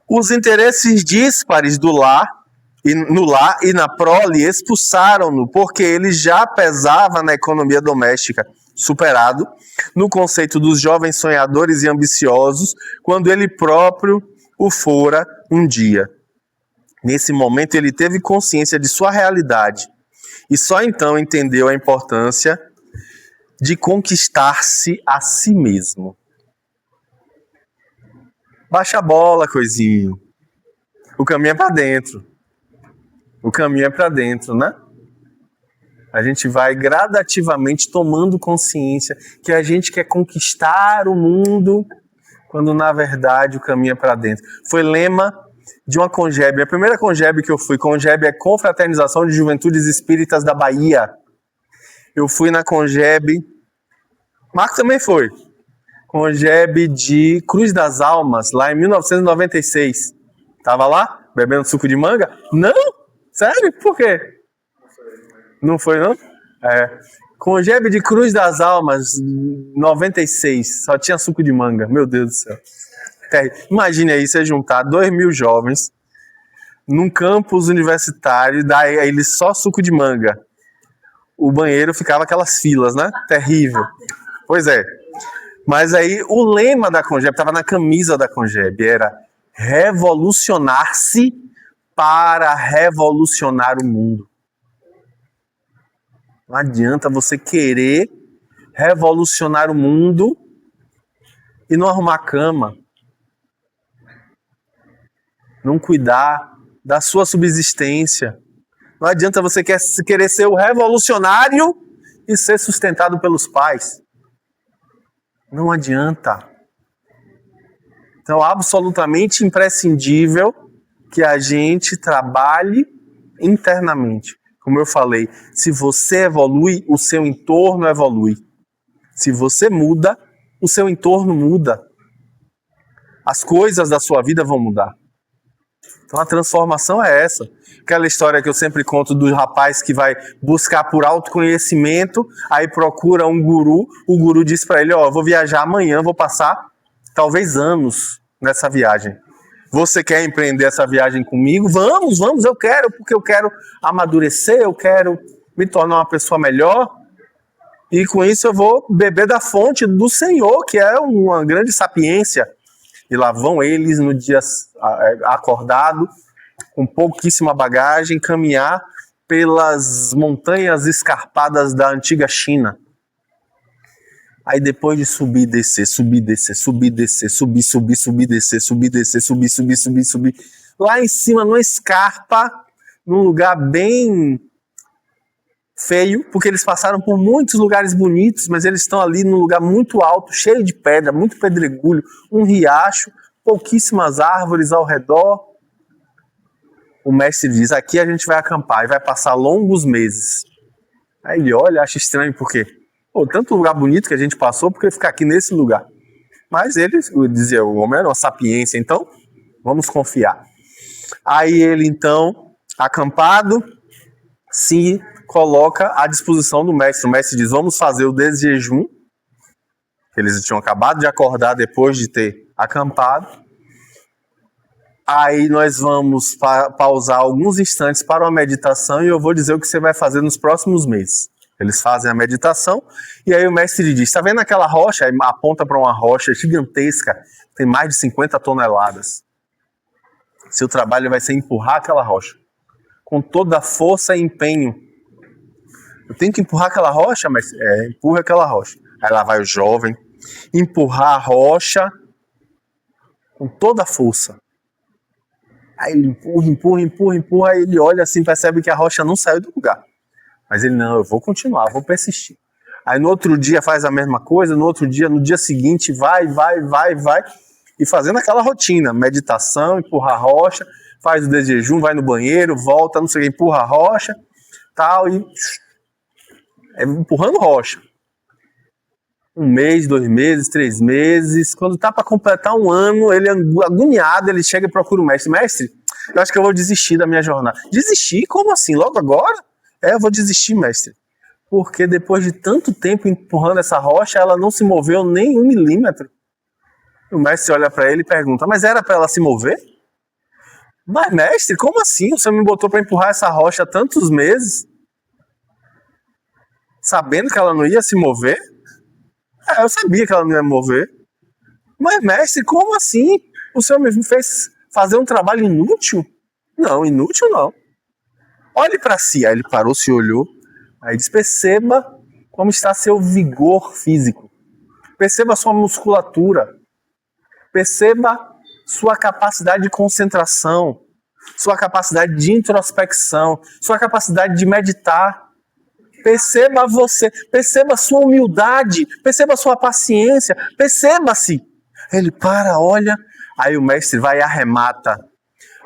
A: Os interesses díspares no lar e na prole expulsaram-no, porque ele já pesava na economia doméstica, superado no conceito dos jovens sonhadores e ambiciosos, quando ele próprio o fora um dia. Nesse momento ele teve consciência de sua realidade e só então entendeu a importância de conquistar-se a si mesmo. Baixa a bola, coisinho. O caminho é para dentro. O caminho é para dentro, né? A gente vai gradativamente tomando consciência que a gente quer conquistar o mundo, quando na verdade o caminho é para dentro. Foi lema de uma Congeb. A primeira Congeb que eu fui, Congeb é Confraternização de Juventudes Espíritas da Bahia. Eu fui na Congeb, Marco também foi, Congeb de Cruz das Almas, lá em 1996. Tava lá, bebendo suco de manga? Não? Sério? Por quê? Não foi, não? Congeb de Cruz das Almas, 96, só tinha suco de manga, meu Deus do céu. Imagine aí, você juntar 2.000 jovens num campus universitário, daí eles só suco de manga. O banheiro ficava aquelas filas, né? Terrível. Pois é. Mas aí o lema da Congeb, estava na camisa da Congeb, era revolucionar-se para revolucionar o mundo. Não adianta você querer revolucionar o mundo e não arrumar cama, não cuidar da sua subsistência. Não adianta você querer ser o revolucionário e ser sustentado pelos pais. Não adianta. Então, absolutamente imprescindível que a gente trabalhe internamente. Como eu falei, se você evolui, o seu entorno evolui. Se você muda, o seu entorno muda. As coisas da sua vida vão mudar. Então a transformação é essa. Aquela história que eu sempre conto do rapaz que vai buscar por autoconhecimento, aí procura um guru, o guru diz para ele, eu vou viajar amanhã, vou passar talvez anos nessa viagem. Você quer empreender essa viagem comigo? Vamos, eu quero, porque eu quero amadurecer, eu quero me tornar uma pessoa melhor, e com isso eu vou beber da fonte do Senhor, que é uma grande sapiência. E lá vão eles no dia acordado, com pouquíssima bagagem, caminhar pelas montanhas escarpadas da antiga China. Aí depois de subir, descer, subir, descer, subir, descer, subir, descer, subir, descer, subir. Lá em cima, numa escarpa, num lugar bem feio, porque eles passaram por muitos lugares bonitos, mas eles estão ali num lugar muito alto, cheio de pedra, muito pedregulho, um riacho, pouquíssimas árvores ao redor. O mestre diz, aqui a gente vai acampar e vai passar longos meses. Aí ele olha, acha estranho, por quê? Tanto lugar bonito que a gente passou, por que ficar aqui nesse lugar? Mas ele dizia, o homem era uma sapiência, então vamos confiar. Aí ele então, acampado, se coloca à disposição do mestre. O mestre diz, vamos fazer o desjejum. Eles tinham acabado de acordar depois de ter acampado. Aí nós vamos pausar alguns instantes para uma meditação e eu vou dizer o que você vai fazer nos próximos meses. Eles fazem a meditação e aí o mestre diz, está vendo aquela rocha? Aí aponta para uma rocha gigantesca, tem mais de 50 toneladas. Seu trabalho vai ser empurrar aquela rocha, com toda a força e empenho. Eu tenho que empurrar aquela rocha, mas empurra aquela rocha. Aí lá vai o jovem, empurrar a rocha com toda a força. Aí ele empurra, aí ele olha assim, percebe que a rocha não saiu do lugar. Mas ele, não, eu vou continuar, vou persistir. Aí no outro dia faz a mesma coisa, no dia seguinte vai, e fazendo aquela rotina, meditação, empurra a rocha, faz o desjejum, vai no banheiro, volta, não sei o que, empurra a rocha, tal, e empurrando rocha. 1 mês, 2 meses, 3 meses, quando tá para completar 1 ano, ele agoniado, ele chega e procura o mestre. Mestre, eu acho que eu vou desistir da minha jornada. Desistir? Como assim? Logo agora? Eu vou desistir, mestre. Porque depois de tanto tempo empurrando essa rocha, ela não se moveu nem 1 milímetro. O mestre olha para ele e pergunta, mas era para ela se mover? Mas mestre, como assim? Você me botou para empurrar essa rocha há tantos meses, sabendo que ela não ia se mover? Eu sabia que ela não ia mover. Mas mestre, como assim? O senhor me fez fazer um trabalho inútil? Não, inútil não. Olhe para si. Aí ele parou, se olhou. Aí disse, perceba como está seu vigor físico. Perceba sua musculatura. Perceba sua capacidade de concentração. Sua capacidade de introspecção. Sua capacidade de meditar. Perceba você. Perceba sua humildade. Perceba sua paciência. Perceba-se. Ele para, olha. Aí o mestre vai e arremata.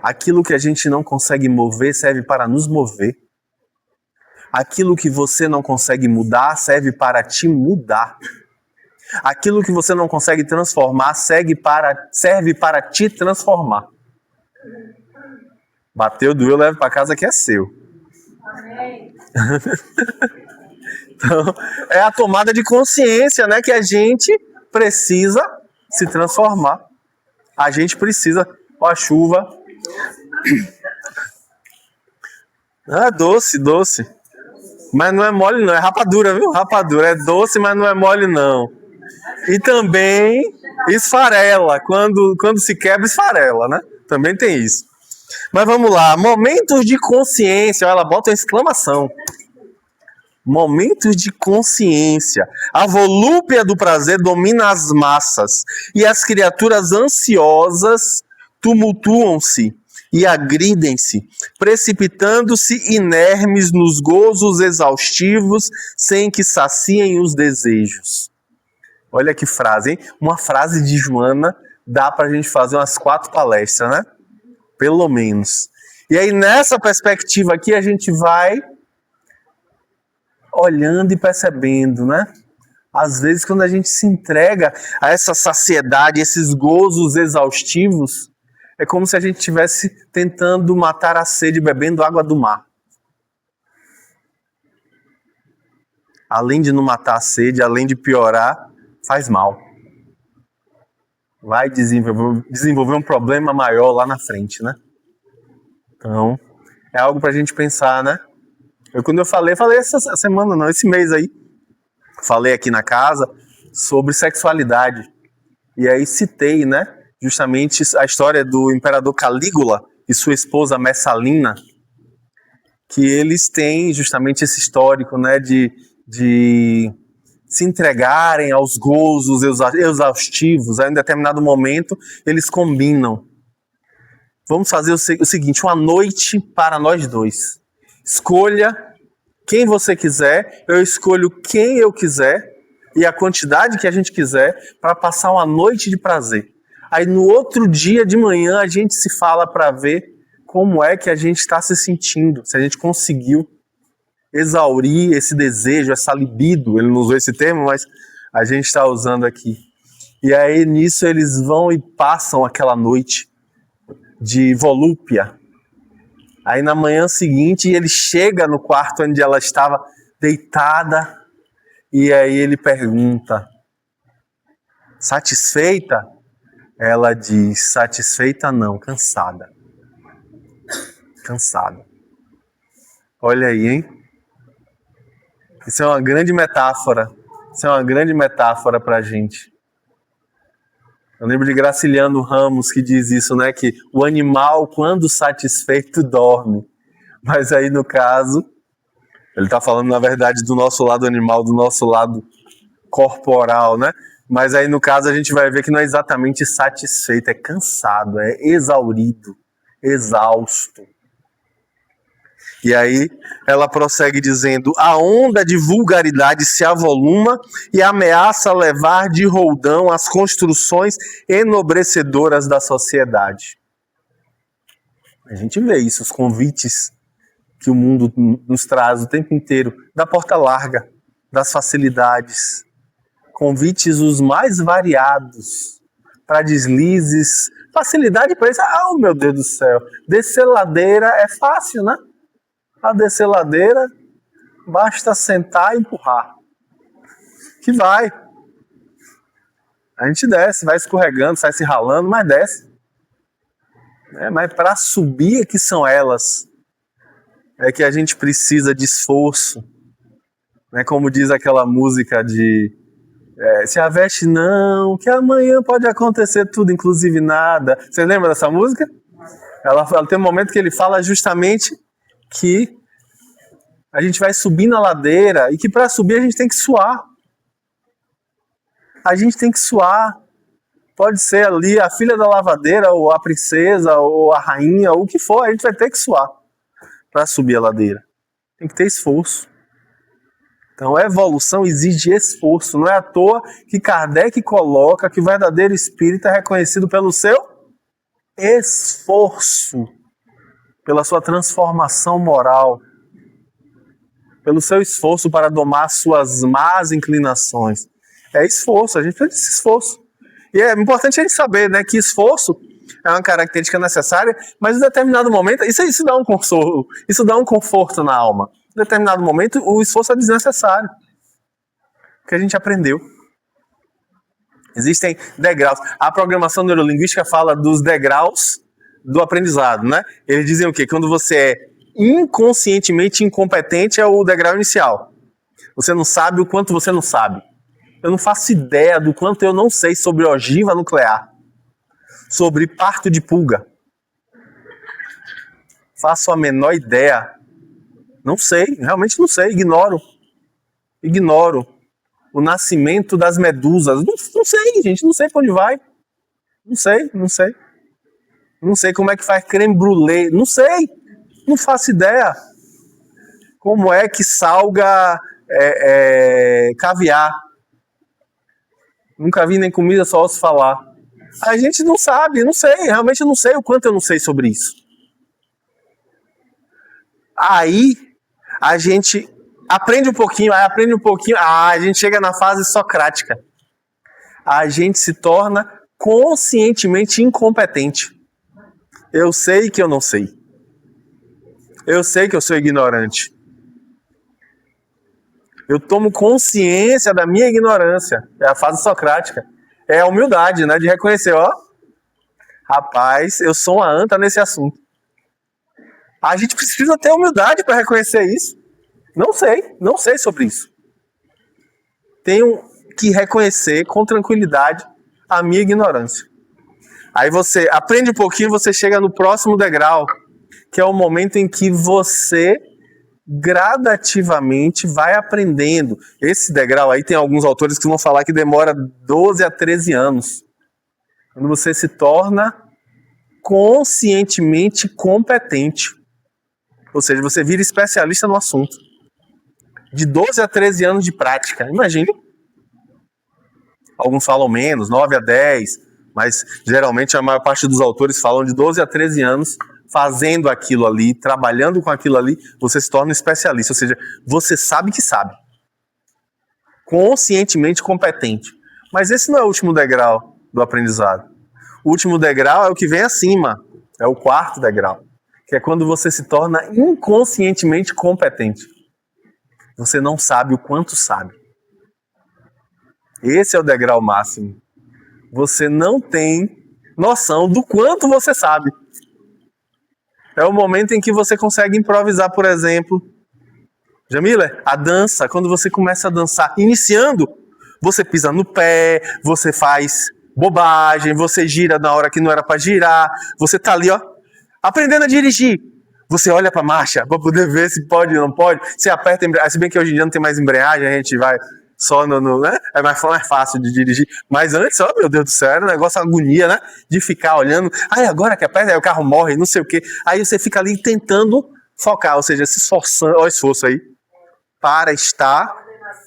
A: Aquilo que a gente não consegue mover serve para nos mover. Aquilo que você não consegue mudar serve para te mudar. Aquilo que você não consegue transformar serve para te transformar. Bateu, doeu, leva para casa que é seu.
C: Amém.
A: Então, é a tomada de consciência, né, que a gente precisa se transformar. A gente precisa, ó, a chuva. Doce. Mas não é mole não, é rapadura, viu? Rapadura, é doce, mas não é mole não. E também esfarela, quando se quebra esfarela, né? Também tem isso. Mas vamos lá, momentos de consciência, ela bota uma exclamação. Momentos de consciência. A volúpia do prazer domina as massas e as criaturas ansiosas tumultuam-se e agridem-se, precipitando-se inermes nos gozos exaustivos sem que saciem os desejos. Olha que frase, hein? Uma frase de Joana dá para a gente fazer umas 4 palestras, né? Pelo menos. E aí nessa perspectiva aqui a gente vai olhando e percebendo, né? Às vezes quando a gente se entrega a essa saciedade, esses gozos exaustivos, é como se a gente estivesse tentando matar a sede bebendo água do mar. Além de não matar a sede, além de piorar, faz mal. Vai desenvolver um problema maior lá na frente, né? Então, é algo pra gente pensar, né? Quando eu falei essa semana, não, esse mês aí, falei aqui na casa sobre sexualidade. E aí citei, né, justamente a história do imperador Calígula e sua esposa Messalina, que eles têm justamente esse histórico, né, de se entregarem aos gozos exaustivos. Aí, em determinado momento, eles combinam. Vamos fazer o seguinte, uma noite para nós dois. Escolha quem você quiser, eu escolho quem eu quiser e a quantidade que a gente quiser para passar uma noite de prazer. Aí no outro dia de manhã a gente se fala para ver como é que a gente está se sentindo, se a gente conseguiu exaurir esse desejo, essa libido. Ele não usou esse termo, mas a gente está usando aqui. E aí nisso eles vão e passam aquela noite de volúpia. Aí na manhã seguinte ele chega no quarto onde ela estava deitada e aí ele pergunta, satisfeita? Ela diz, satisfeita não, cansada. Cansada. Olha aí, hein? Isso é uma grande metáfora. Isso é uma grande metáfora para a gente. Eu lembro de Graciliano Ramos que diz isso, né? Que o animal, quando satisfeito, dorme. Mas aí, no caso, ele está falando, na verdade, do nosso lado animal, do nosso lado corporal, né? Mas aí, no caso, a gente vai ver que não é exatamente satisfeito, é cansado, é exaurido. exausto. E aí ela prossegue dizendo: a onda de vulgaridade se avoluma e ameaça levar de roldão as construções enobrecedoras da sociedade. A gente vê isso, os convites que o mundo nos traz o tempo inteiro, da porta larga, das facilidades, convites os mais variados, para deslizes, facilidade para isso. Ah, meu Deus do céu, descer ladeira é fácil, né? A descer ladeira, basta sentar e empurrar. Que vai. A gente desce, vai escorregando, sai se ralando, mas desce. Mas para subir, que são elas, é que a gente precisa de esforço. Como diz aquela música de se aveste não, que amanhã pode acontecer tudo, inclusive nada. Você lembra dessa música? Ela tem um momento que ele fala justamente que a gente vai subir na ladeira e que para subir a gente tem que suar. A gente tem que suar. Pode ser ali a filha da lavadeira, ou a princesa, ou a rainha, ou o que for, a gente vai ter que suar para subir a ladeira. Tem que ter esforço. Então a evolução exige esforço. Não é à toa que Kardec coloca que o verdadeiro espírito é reconhecido pelo seu esforço, pela sua transformação moral, pelo seu esforço para domar suas más inclinações. É esforço, a gente precisa desse esforço. E é importante a gente saber, que esforço é uma característica necessária, mas em determinado momento, isso dá um consolo, isso dá um conforto na alma. Em determinado momento, o esforço é desnecessário, porque a gente aprendeu. Existem degraus. A programação neurolinguística fala dos degraus do aprendizado, né? Eles dizem o quê? Quando você é inconscientemente incompetente é o degrau inicial. Você não sabe o quanto você não sabe. Eu não faço ideia do quanto eu não sei sobre ogiva nuclear, sobre parto de pulga. Faço a menor ideia. Não sei, realmente não sei, ignoro. O nascimento das medusas. Não sei, gente, não sei para onde vai. Não sei. Não sei como é que faz creme brulee. Não sei, não faço ideia. Como é que salga caviar. Nunca vi nem comida, só ouço falar. A gente não sabe, não sei, realmente não sei o quanto eu não sei sobre isso. Aí a gente aprende um pouquinho, a gente chega na fase socrática. A gente se torna conscientemente incompetente. Eu sei que eu não sei. Eu sei que eu sou ignorante. Eu tomo consciência da minha ignorância. É a fase socrática. É a humildade, de reconhecer, rapaz, eu sou uma anta nesse assunto. A gente precisa ter humildade para reconhecer isso. Não sei sobre isso. Tenho que reconhecer com tranquilidade a minha ignorância. Aí você aprende um pouquinho, você chega no próximo degrau, que é o momento em que você gradativamente vai aprendendo. Esse degrau aí tem alguns autores que vão falar que demora 12 a 13 anos. Quando você se torna conscientemente competente. Ou seja, você vira especialista no assunto. De 12 a 13 anos de prática. Imagine. Alguns falam menos, 9 a 10, mas geralmente a maior parte dos autores falam de 12 a 13 anos fazendo aquilo ali, trabalhando com aquilo ali, você se torna um especialista. Ou seja, você sabe que sabe. Conscientemente competente. Mas esse não é o último degrau do aprendizado. O último degrau é o que vem acima. É o quarto degrau. Que é quando você se torna inconscientemente competente. Você não sabe o quanto sabe. Esse é o degrau máximo. Você não tem noção do quanto você sabe. É o momento em que você consegue improvisar, por exemplo. Jamila, a dança, quando você começa a dançar, iniciando, você pisa no pé, você faz bobagem, você gira na hora que não era para girar, você tá ali, aprendendo a dirigir. Você olha para a marcha para poder ver se pode ou não pode, você aperta a embreagem, se bem que hoje em dia não tem mais embreagem, a gente vai só né? É mais fácil de dirigir. Mas antes, ó, meu Deus do céu, era um negócio, agonia, né? De ficar olhando. Aí agora que aperta, aí o carro morre, não sei o quê. Aí você fica ali tentando focar, ou seja, se esforçando, olha o esforço aí, para estar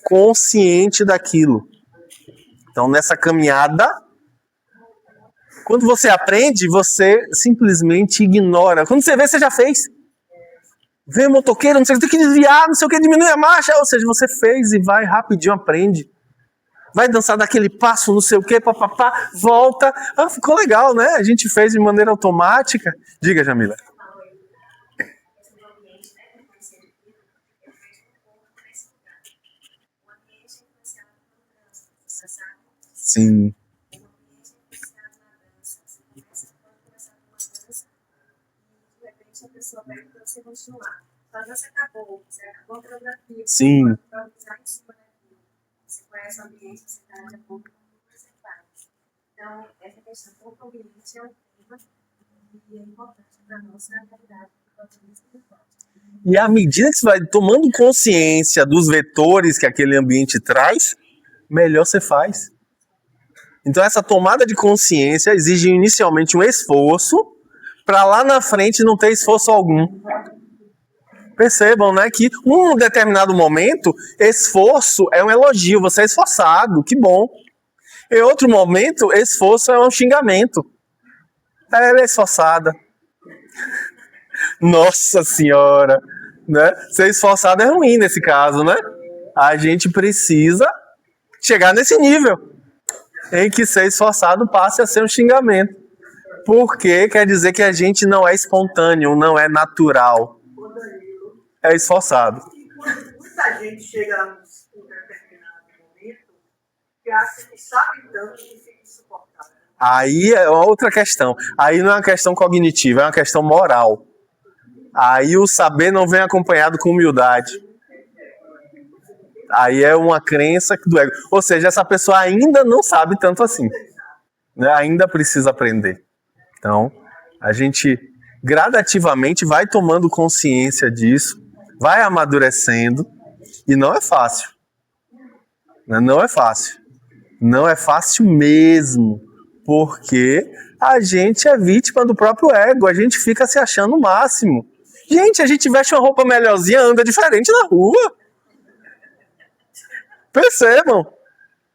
A: consciente daquilo. Então, nessa caminhada, quando você aprende, você simplesmente ignora. Quando você vê, você já fez. Vê o motoqueiro, não sei o que, tem que desviar, não sei o que, diminui a marcha. Ou seja, você fez e vai rapidinho, aprende. Vai dançar daquele passo, não sei o que, papapá, volta. Ah, ficou legal, né? A gente fez de maneira automática. Diga, Jamila. Sim.
C: A pessoa pede para você continuar. Então, você acabou a coreografia.
A: Sim.
C: Você conhece o ambiente, você está de acordo com o que você faz. Então, essa questão do ambiente é um tema e é importante para a nossa realidade.
A: E à medida que você vai tomando consciência dos vetores que aquele ambiente traz, melhor você faz. Então, essa tomada de consciência exige inicialmente um esforço, para lá na frente não ter esforço algum. Percebam, né, que um determinado momento, esforço é um elogio, você é esforçado, que bom. Em outro momento, esforço é um xingamento. Ela é esforçada. Nossa Senhora, né? Ser esforçado é ruim nesse caso, né? A gente precisa chegar nesse nível, em que ser esforçado passe a ser um xingamento. Porque quer dizer que a gente não é espontâneo, não é natural. É esforçado.
B: Muita gente chega num determinado momento que acha que sabe tanto que fica insuportável.
A: Aí é outra questão. Aí não é uma questão cognitiva, é uma questão moral. Aí o saber não vem acompanhado com humildade. Aí é uma crença do ego. Ou seja, essa pessoa ainda não sabe tanto assim, né? Ainda precisa aprender. Então, a gente gradativamente vai tomando consciência disso, vai amadurecendo, e não é fácil. Não é fácil. Não é fácil mesmo, porque a gente é vítima do próprio ego, a gente fica se achando o máximo. Gente, a gente veste uma roupa melhorzinha, anda diferente na rua. Percebam?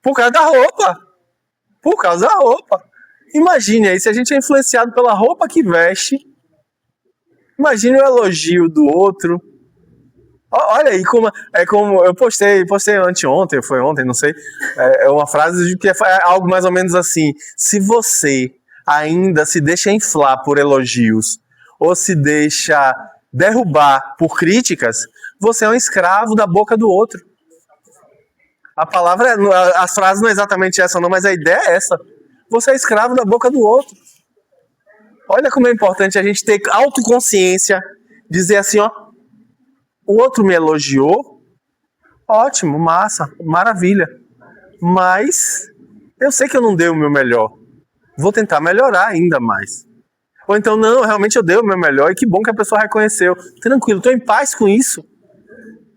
A: Por causa da roupa. Por causa da roupa. Imagine aí, se a gente é influenciado pela roupa que veste, imagine o elogio do outro. Olha aí, como eu postei anteontem, foi ontem, não sei, é uma frase que é algo mais ou menos assim: se você ainda se deixa inflar por elogios, ou se deixa derrubar por críticas, você é um escravo da boca do outro. A palavra, as frases não é exatamente essa não, mas a ideia é essa. Você é escravo da boca do outro. Olha como é importante a gente ter autoconsciência, dizer assim, ó, o outro me elogiou, ótimo, massa, maravilha, mas eu sei que eu não dei o meu melhor, vou tentar melhorar ainda mais. Ou então, não, realmente eu dei o meu melhor e que bom que a pessoa reconheceu. Tranquilo, estou em paz com isso.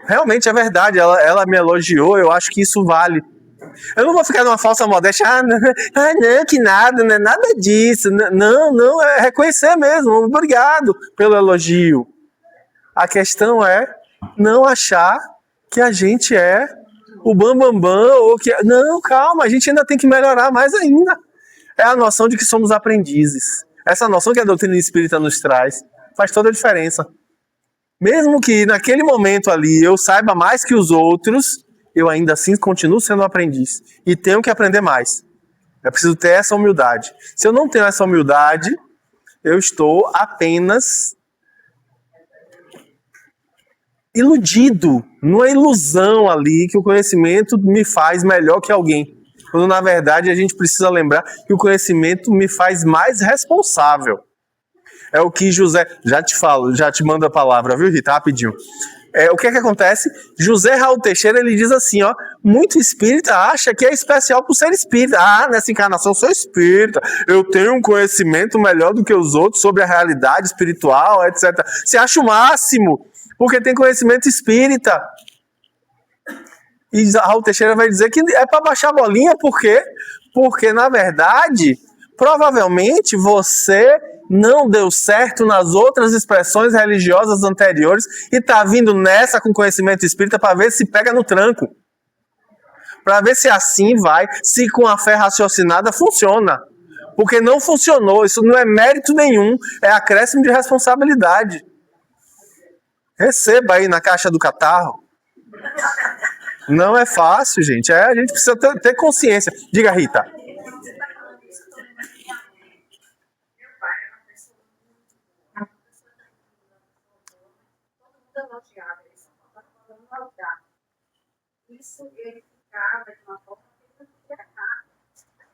A: Realmente é verdade, ela me elogiou, eu acho que isso vale. Eu não vou ficar numa falsa modéstia, não, que nada, não é nada disso. Não, é reconhecer mesmo, obrigado pelo elogio. A questão é não achar que a gente é o bambambam, ou que... Não, calma, a gente ainda tem que melhorar mais ainda. É a noção de que somos aprendizes. Essa noção que a doutrina espírita nos traz faz toda a diferença. Mesmo que naquele momento ali eu saiba mais que os outros, eu ainda assim continuo sendo aprendiz. E tenho que aprender mais. É preciso ter essa humildade. Se eu não tenho essa humildade, eu estou apenas iludido. Numa ilusão ali que o conhecimento me faz melhor que alguém. Quando na verdade a gente precisa lembrar que o conhecimento me faz mais responsável. É o que José... Já te mando a palavra, viu, Rita? Rapidinho. O que é que acontece? José Raul Teixeira, ele diz assim, ó, muito espírita acha que é especial por ser espírita. Ah, nessa encarnação eu sou espírita, eu tenho um conhecimento melhor do que os outros sobre a realidade espiritual, etc. Você acha o máximo, porque tem conhecimento espírita. E Raul Teixeira vai dizer que é para baixar a bolinha, por quê? Porque, na verdade, provavelmente você não deu certo nas outras expressões religiosas anteriores e está vindo nessa com conhecimento espírita para ver se pega no tranco. Para ver se assim vai, se com a fé raciocinada funciona. Porque não funcionou, isso não é mérito nenhum, é acréscimo de responsabilidade. Receba aí na caixa do catarro. Não é fácil, gente. A gente precisa ter consciência. Diga, Rita.
C: Isso ele ficava de uma forma que ele não podia errar.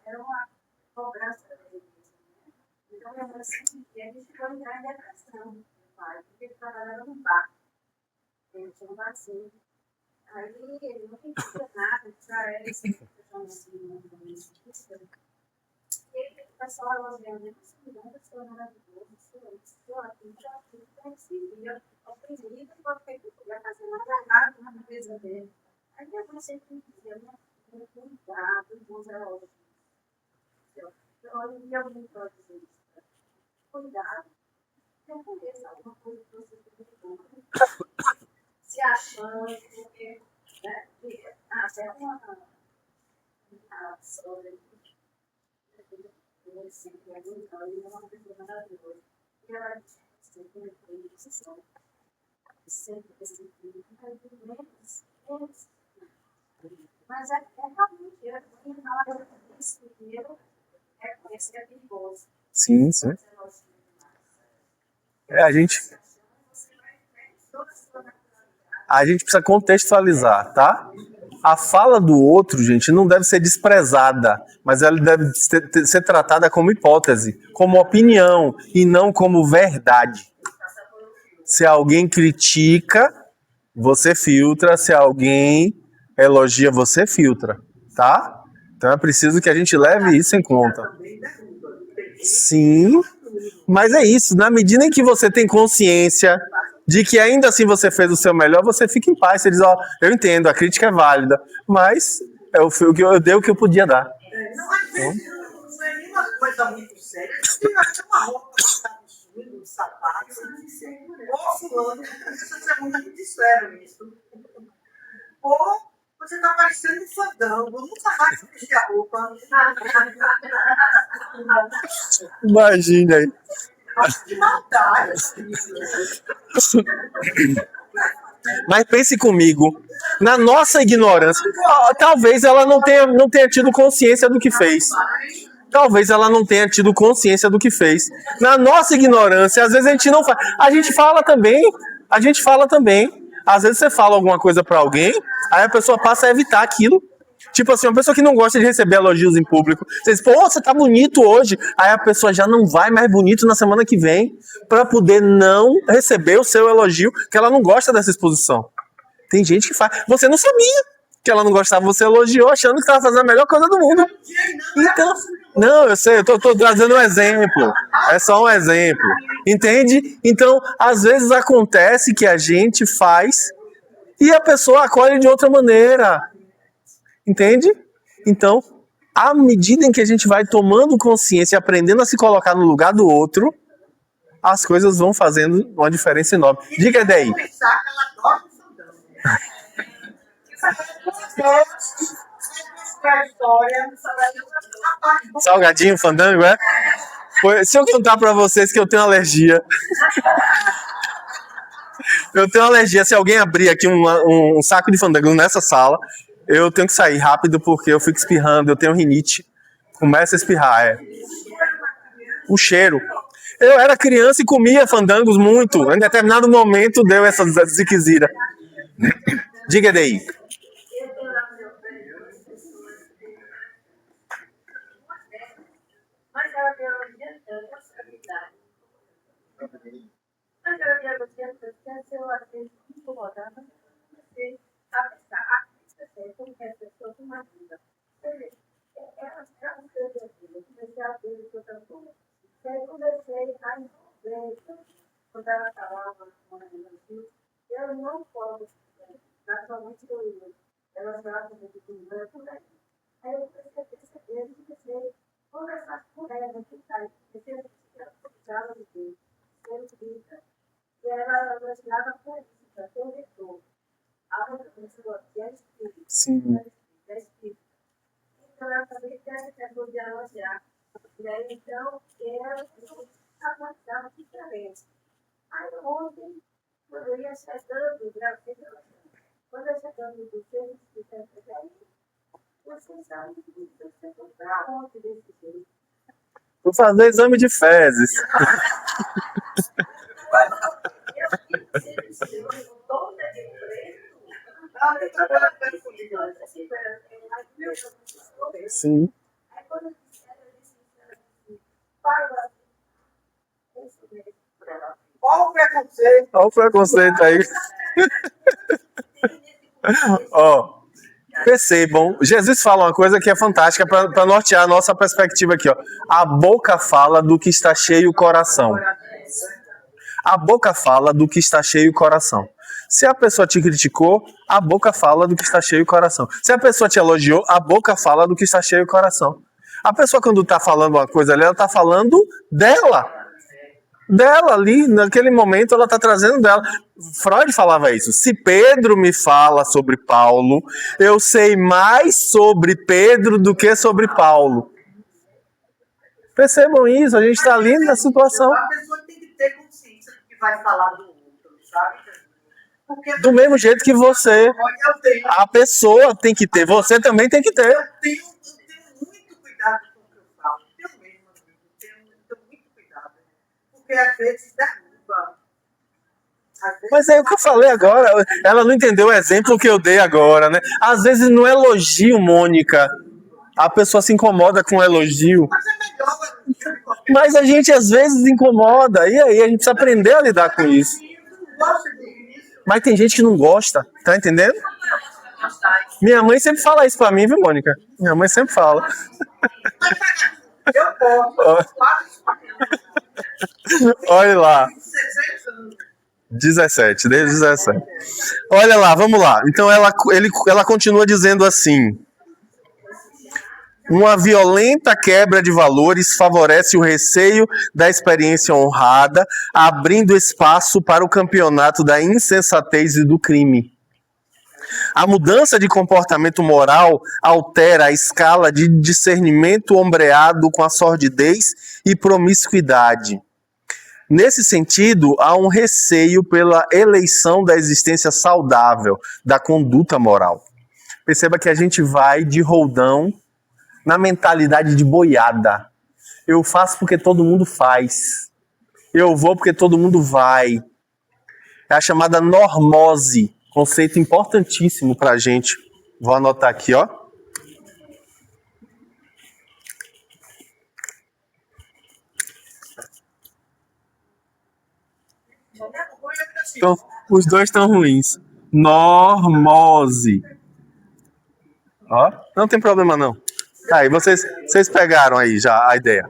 C: Era uma cobrança dele mesmo, né? Então, eu assim, que a gente foi entrar em depressão do pai, porque ele trabalhava num bar. Ele tinha um barzinho. Aí ele não entendia nada, já era esse questão assim, ele começou a elogiar, né? Uma pessoa maravilhosa, isso, aquilo, já tudo conhecia, oprimido, porque ele não podia fazer nada errado na empresa dele. Aí eu comecei a dizer, cuidado, bons elogios. Olha, e alguém pode dizer isso. Cuidado, não conheça alguma coisa que você tem de bom. Se achando, porque, né? Até uma sobre ele sempre é muito, ele é uma pessoa maravilhosa. E ela sempre foi isso, sempre esse filho, mas é realmente, eu não isso primeiro, é conhecer a perigoso.
A: Sim, sim. A gente precisa contextualizar, tá? A fala do outro, gente, não deve ser desprezada, mas ela deve ser tratada como hipótese, como opinião e não como verdade. Se alguém critica, você filtra. Se alguém elogia, você filtra, tá? Então é preciso que a gente leve isso em conta. Sim, mas é isso. Na medida em que você tem consciência de que ainda assim você fez o seu melhor, você fica em paz. Você diz, ó, eu entendo, a crítica é válida, mas eu dei o que eu podia dar.
B: Não, às vezes não é nenhuma coisa muito séria. Tem até uma roupa que está vestindo, um sapato, ou fulano, essas é muito disseram isso. Ou você está parecendo um fandango, nunca mais vestir a roupa.
A: Imagina aí.
B: Que maldade.
A: Mas pense comigo, na nossa ignorância, talvez ela não tenha tido consciência do que fez. Talvez ela não tenha tido consciência do que fez. Na nossa ignorância, às vezes a gente não faz. A gente fala também. Às vezes você fala alguma coisa pra alguém, aí a pessoa passa a evitar aquilo. Tipo assim, uma pessoa que não gosta de receber elogios em público. Você diz, pô, você tá bonito hoje. Aí a pessoa já não vai mais bonito na semana que vem pra poder não receber o seu elogio, que ela não gosta dessa exposição. Tem gente que faz. Você não sabia que ela não gostava, você elogiou achando que estava fazendo a melhor coisa do mundo. Então, não, eu sei, eu tô trazendo um exemplo. É só um exemplo. Entende? Então, às vezes acontece que a gente faz e a pessoa acolhe de outra maneira. Entende? Então, à medida em que a gente vai tomando consciência e aprendendo a se colocar no lugar do outro, as coisas vão fazendo uma diferença enorme. Diga daí. Salgadinho, fandango, é? Se eu contar pra vocês que eu tenho alergia. Eu tenho alergia. Se alguém abrir aqui um saco de fandango nessa sala, eu tenho que sair rápido porque eu fico espirrando, eu tenho rinite. Começa a espirrar, O cheiro. Eu era criança e comia fandangos muito. Em determinado momento deu essa ziquezira. Diga daí.
C: Mas ela biologia tanto a estabilidade. Mas ela biologia tanto que eu às vezes incomodava, comecei a pensar, como que as pessoas imaginam. Elas escrevem aquilo, eu comecei a ver o que eu cantou. Aí comecei a entender, quando ela falava com a Brasil, eu não posso, naturalmente eu elas gostam de cultura por aí. Aí eu comecei a conversar com ela, que tá aí, porque eu precisava de Deus, ser espírita, e ela gostava por isso, para ter um retorno. A outra pessoa que é espírita,
A: Sim.
C: é espírita. Então ela também quer poder elogiar. Né? Então, eu avançava diferente. Aí ontem, quando eu ia chegando, quando eu chegando do centro de aí, você sabe que você foi para onde desse jeito?
A: Vou fazer exame de fezes.
C: Eu fiquei silencioso, toda de preto.
B: Eu trabalho comigo.
A: Sim.
C: Aí quando eu disse, fala, isso mesmo.
B: Olha o preconceito.
A: Olha o preconceito aí. Ó, percebam, Jesus fala uma coisa que é fantástica para nortear a nossa perspectiva aqui, ó. A boca fala do que está cheio o coração. A boca fala do que está cheio o coração. Se a pessoa te criticou, a boca fala do que está cheio o coração. Se a pessoa te elogiou, a boca fala do que está cheio o coração. A pessoa, quando está falando uma coisa ali, ela está falando dela. Dela ali, naquele momento, ela está trazendo dela. Freud falava isso. Se Pedro me fala sobre Paulo, eu sei mais sobre Pedro do que sobre Paulo. Percebam isso, a gente está ali na situação.
B: A pessoa tem que ter consciência do que vai falar do outro, sabe? Porque
A: Do mesmo jeito que você,
B: eu tenho,
A: a pessoa tem que ter, você também tem que ter.
B: eu tenho muito cuidado com o que eu falo. Eu mesmo, amigo, tenho muito cuidado. Porque às vezes derruba.
A: Mas é o que eu falei agora, ela não entendeu o exemplo que eu dei agora, né? Às vezes no elogio, Mônica, a pessoa se incomoda com o elogio,
B: Mas é melhor.
A: mas a gente às vezes incomoda, e aí a gente precisa aprender a lidar com isso.
B: Eu não gosto disso.
A: Mas tem gente que não gosta, tá entendendo? Minha mãe sempre fala isso pra mim, viu, Mônica? Minha mãe sempre fala.
B: Eu posso.
A: Olha lá.
B: 16 anos.
A: 17, desde 17. Olha lá, vamos lá. Então ela continua dizendo assim: uma violenta quebra de valores favorece o receio da experiência honrada, abrindo espaço para o campeonato da insensatez e do crime. A mudança de comportamento moral altera a escala de discernimento ombreado com a sordidez e promiscuidade. Nesse sentido, há um receio pela eleição da existência saudável, da conduta moral. Perceba que a gente vai de roldão na mentalidade de boiada. Eu faço porque todo mundo faz. Eu vou porque todo mundo vai. É a chamada normose, conceito importantíssimo para a gente. Vou anotar aqui, ó. Então, os dois estão ruins. Normose. Ó, não tem problema não. Tá, aí vocês pegaram aí já a ideia.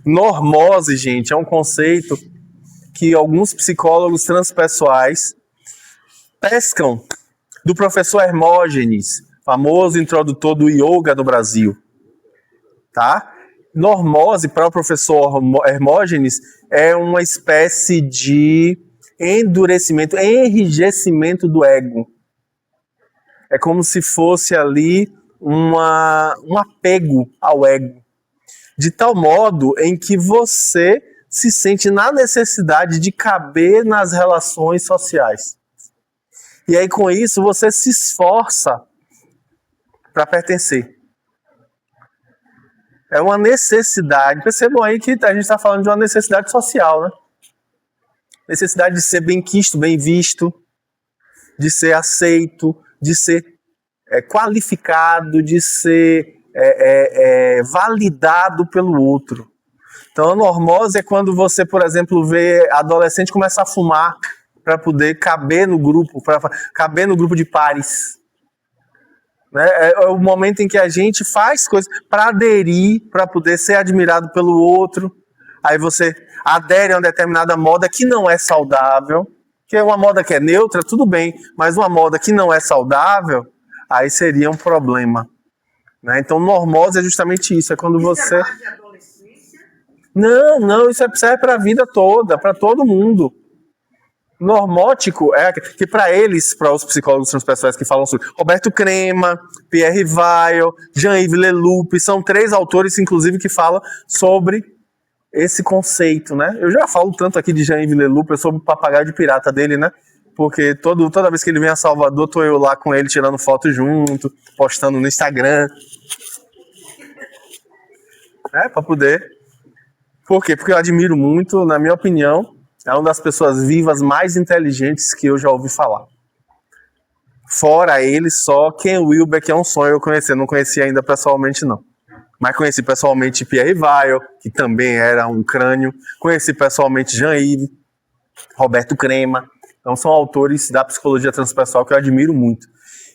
A: Normose, gente, é um conceito que alguns psicólogos transpessoais pescam do professor Hermógenes, famoso introdutor do yoga no Brasil. Tá? Normose, para o professor Hermógenes, é uma espécie de endurecimento, enrijecimento do ego. É como se fosse ali um apego ao ego, de tal modo em que você se sente na necessidade de caber nas relações sociais. E aí, com isso, você se esforça para pertencer. É uma necessidade. Percebam aí que a gente está falando de uma necessidade social, né? Necessidade de ser bem quisto, bem visto, de ser aceito, de ser qualificado, de ser validado pelo outro. Então, a normose é quando você, por exemplo, vê adolescente começar a fumar para poder caber no grupo, para caber no grupo de pares. Né? É o momento em que a gente faz coisas para aderir, para poder ser admirado pelo outro. Aí você adere a uma determinada moda que não é saudável, que é uma moda que é neutra, tudo bem, mas uma moda que não é saudável, aí seria um problema. Né? Então, normose é justamente isso. É quando você...
B: é mais de adolescência?
A: Não, isso serve para a vida toda, para todo mundo. Normótico é que para eles, para os psicólogos transpessoais que falam sobre Roberto Crema, Pierre Weil, Jean-Yves Leloup, são 3 autores, inclusive, que falam sobre esse conceito, né? Eu já falo tanto aqui de Jean-Yves Leloup, eu sou o papagaio de pirata dele, né? Porque toda vez que ele vem a Salvador, tô eu lá com ele tirando foto junto, postando no Instagram. Para poder. Por quê? Porque eu admiro muito, na minha opinião, é uma das pessoas vivas mais inteligentes que eu já ouvi falar. Fora ele, só Ken Wilber, que é um sonho eu conhecer. Não conheci ainda pessoalmente, não. Mas conheci pessoalmente Pierre Weil, que também era um crânio. Conheci pessoalmente Jean-Yves, Roberto Crema. Então são autores da psicologia transpessoal que eu admiro muito.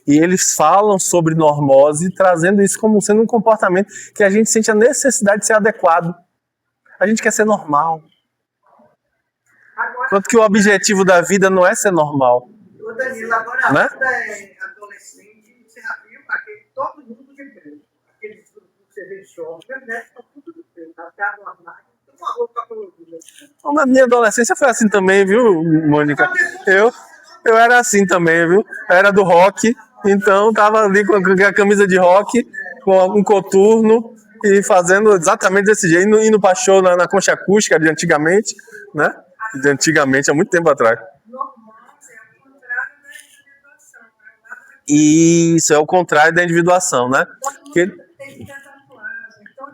A: E eles falam sobre normose, trazendo isso como sendo um comportamento que a gente sente a necessidade de ser adequado. A gente quer ser normal.
B: Agora,
A: Quanto que o objetivo da vida não é ser normal.
B: ô Danilo, agora
A: Né?
B: quando é adolescente, você já viu todo mundo de preto. Aqueles grupos que você vê em shopping, né? Estão tudo de preto. Até no armário, tem uma roupa colorida.
A: Então, na minha adolescência foi assim também, viu, Mônica? Eu era assim também, viu? Eu era do rock, então tava ali com a camisa de rock, com um coturno e fazendo exatamente desse jeito, indo pra show na concha acústica de antigamente, né? De antigamente, há muito tempo atrás. Isso, é o contrário da individuação, né? Porque...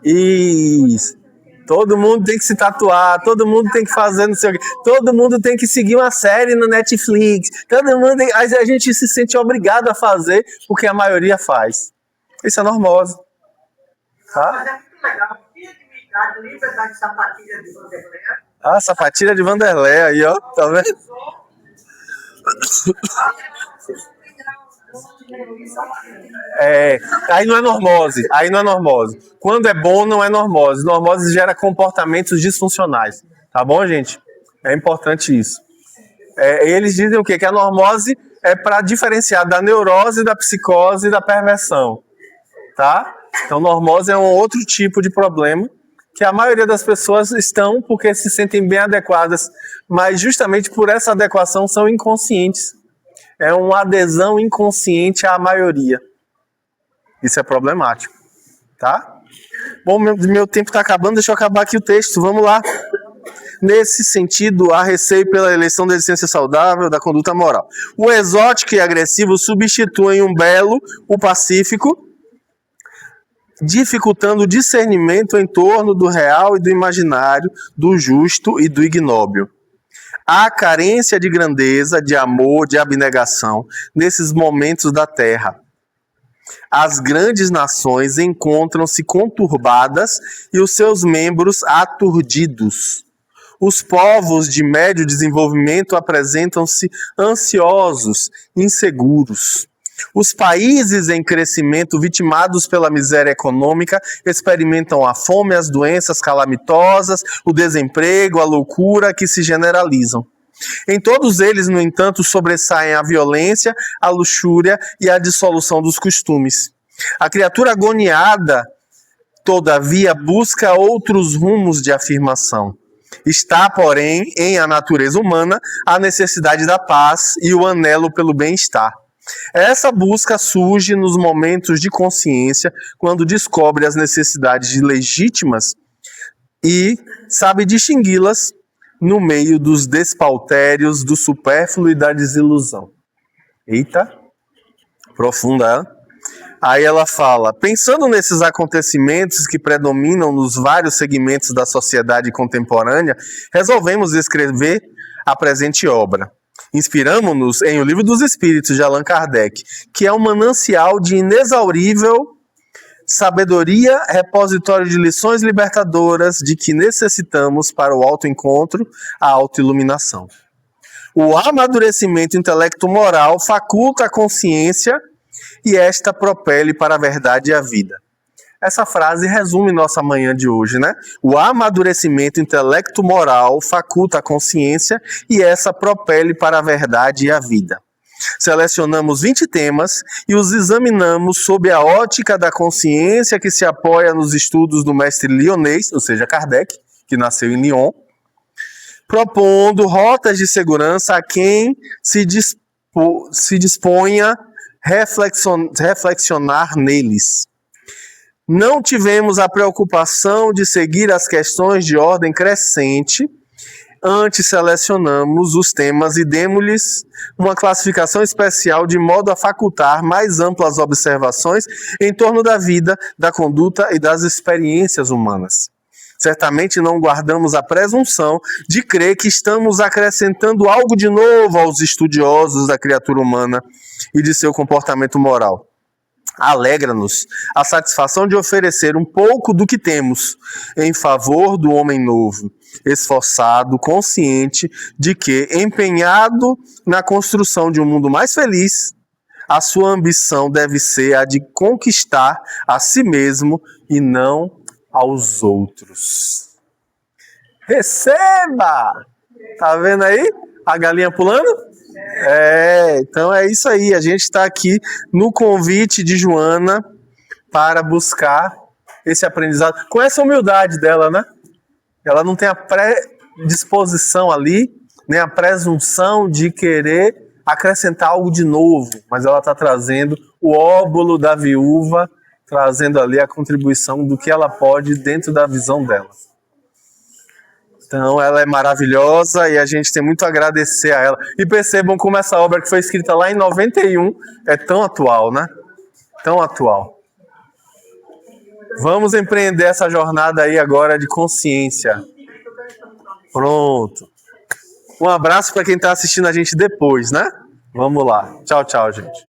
A: Isso. Todo mundo tem que se tatuar, todo mundo tem que fazer não sei o quê, todo mundo tem que seguir uma série no Netflix, todo mundo tem... A gente se sente obrigado a fazer porque a maioria faz. Isso é normose. Tá?
B: Mas é muito legal. Criatividade, liberdade, sapatilha de Vanderlei.
A: Ah, sapatilha de Vanderlei aí, ó. Tá vendo? Aí não é normose. Quando é bom, não é normose. Normose gera comportamentos disfuncionais. Tá bom, gente? É importante isso. Eles dizem o quê? Que a normose é para diferenciar da neurose, da psicose e da perversão. Tá? Então, normose é um outro tipo de problema que a maioria das pessoas estão porque se sentem bem adequadas, mas justamente por essa adequação são inconscientes. É uma adesão inconsciente à maioria. Isso é problemático. Tá? Bom, meu tempo está acabando, deixa eu acabar aqui o texto. Vamos lá. Nesse sentido, há receio pela eleição da existência saudável da conduta moral. O exótico e agressivo substituem o belo, o pacífico, dificultando o discernimento em torno do real e do imaginário, do justo e do ignóbil. Há carência de grandeza, de amor, de abnegação nesses momentos da terra. As grandes nações encontram-se conturbadas e os seus membros aturdidos. Os povos de médio desenvolvimento apresentam-se ansiosos, inseguros. Os países em crescimento, vitimados pela miséria econômica, experimentam a fome, as doenças calamitosas, o desemprego, a loucura que se generalizam. Em todos eles, no entanto, sobressaem a violência, a luxúria e a dissolução dos costumes. A criatura agoniada, todavia, busca outros rumos de afirmação. Está, porém, em a natureza humana a necessidade da paz e o anelo pelo bem-estar. Essa busca surge nos momentos de consciência, quando descobre as necessidades legítimas e sabe distingui-las no meio dos despautérios, do supérfluo e da desilusão. Eita, profunda, hein? Aí ela fala, pensando nesses acontecimentos que predominam nos vários segmentos da sociedade contemporânea, resolvemos escrever a presente obra. Inspiramo-nos em O Livro dos Espíritos, de Allan Kardec, que é um manancial de inexaurível sabedoria, repositório de lições libertadoras de que necessitamos para o autoencontro, a autoiluminação. O amadurecimento intelecto-moral faculta a consciência e esta propele para a verdade e a vida. Essa frase resume nossa manhã de hoje, né? O amadurecimento intelecto-moral faculta a consciência e essa propele para a verdade e a vida. Selecionamos 20 temas e os examinamos sob a ótica da consciência que se apoia nos estudos do mestre lyonês, ou seja, Kardec, que nasceu em Lyon, propondo rotas de segurança a quem se disponha reflexionar neles. Não tivemos a preocupação de seguir as questões de ordem crescente. Antes selecionamos os temas e demos-lhes uma classificação especial de modo a facultar mais amplas observações em torno da vida, da conduta e das experiências humanas. Certamente não guardamos a presunção de crer que estamos acrescentando algo de novo aos estudiosos da criatura humana e de seu comportamento moral. Alegra-nos a satisfação de oferecer um pouco do que temos em favor do homem novo, esforçado, consciente de que, empenhado na construção de um mundo mais feliz, a sua ambição deve ser a de conquistar a si mesmo e não aos outros. Receba! Tá vendo aí a galinha pulando? Então é isso aí. A gente está aqui no convite de Joana para buscar esse aprendizado. Com essa humildade dela, né? Ela não tem a predisposição ali, nem a presunção de querer acrescentar algo de novo, mas ela está trazendo o óbolo da viúva, trazendo ali a contribuição do que ela pode dentro da visão dela. Então ela é maravilhosa e a gente tem muito a agradecer a ela. E percebam como essa obra que foi escrita lá em 91 é tão atual, né? Tão atual. Vamos empreender essa jornada aí agora de consciência. Pronto. Um abraço para quem está assistindo a gente depois, né? Vamos lá. Tchau, tchau, gente.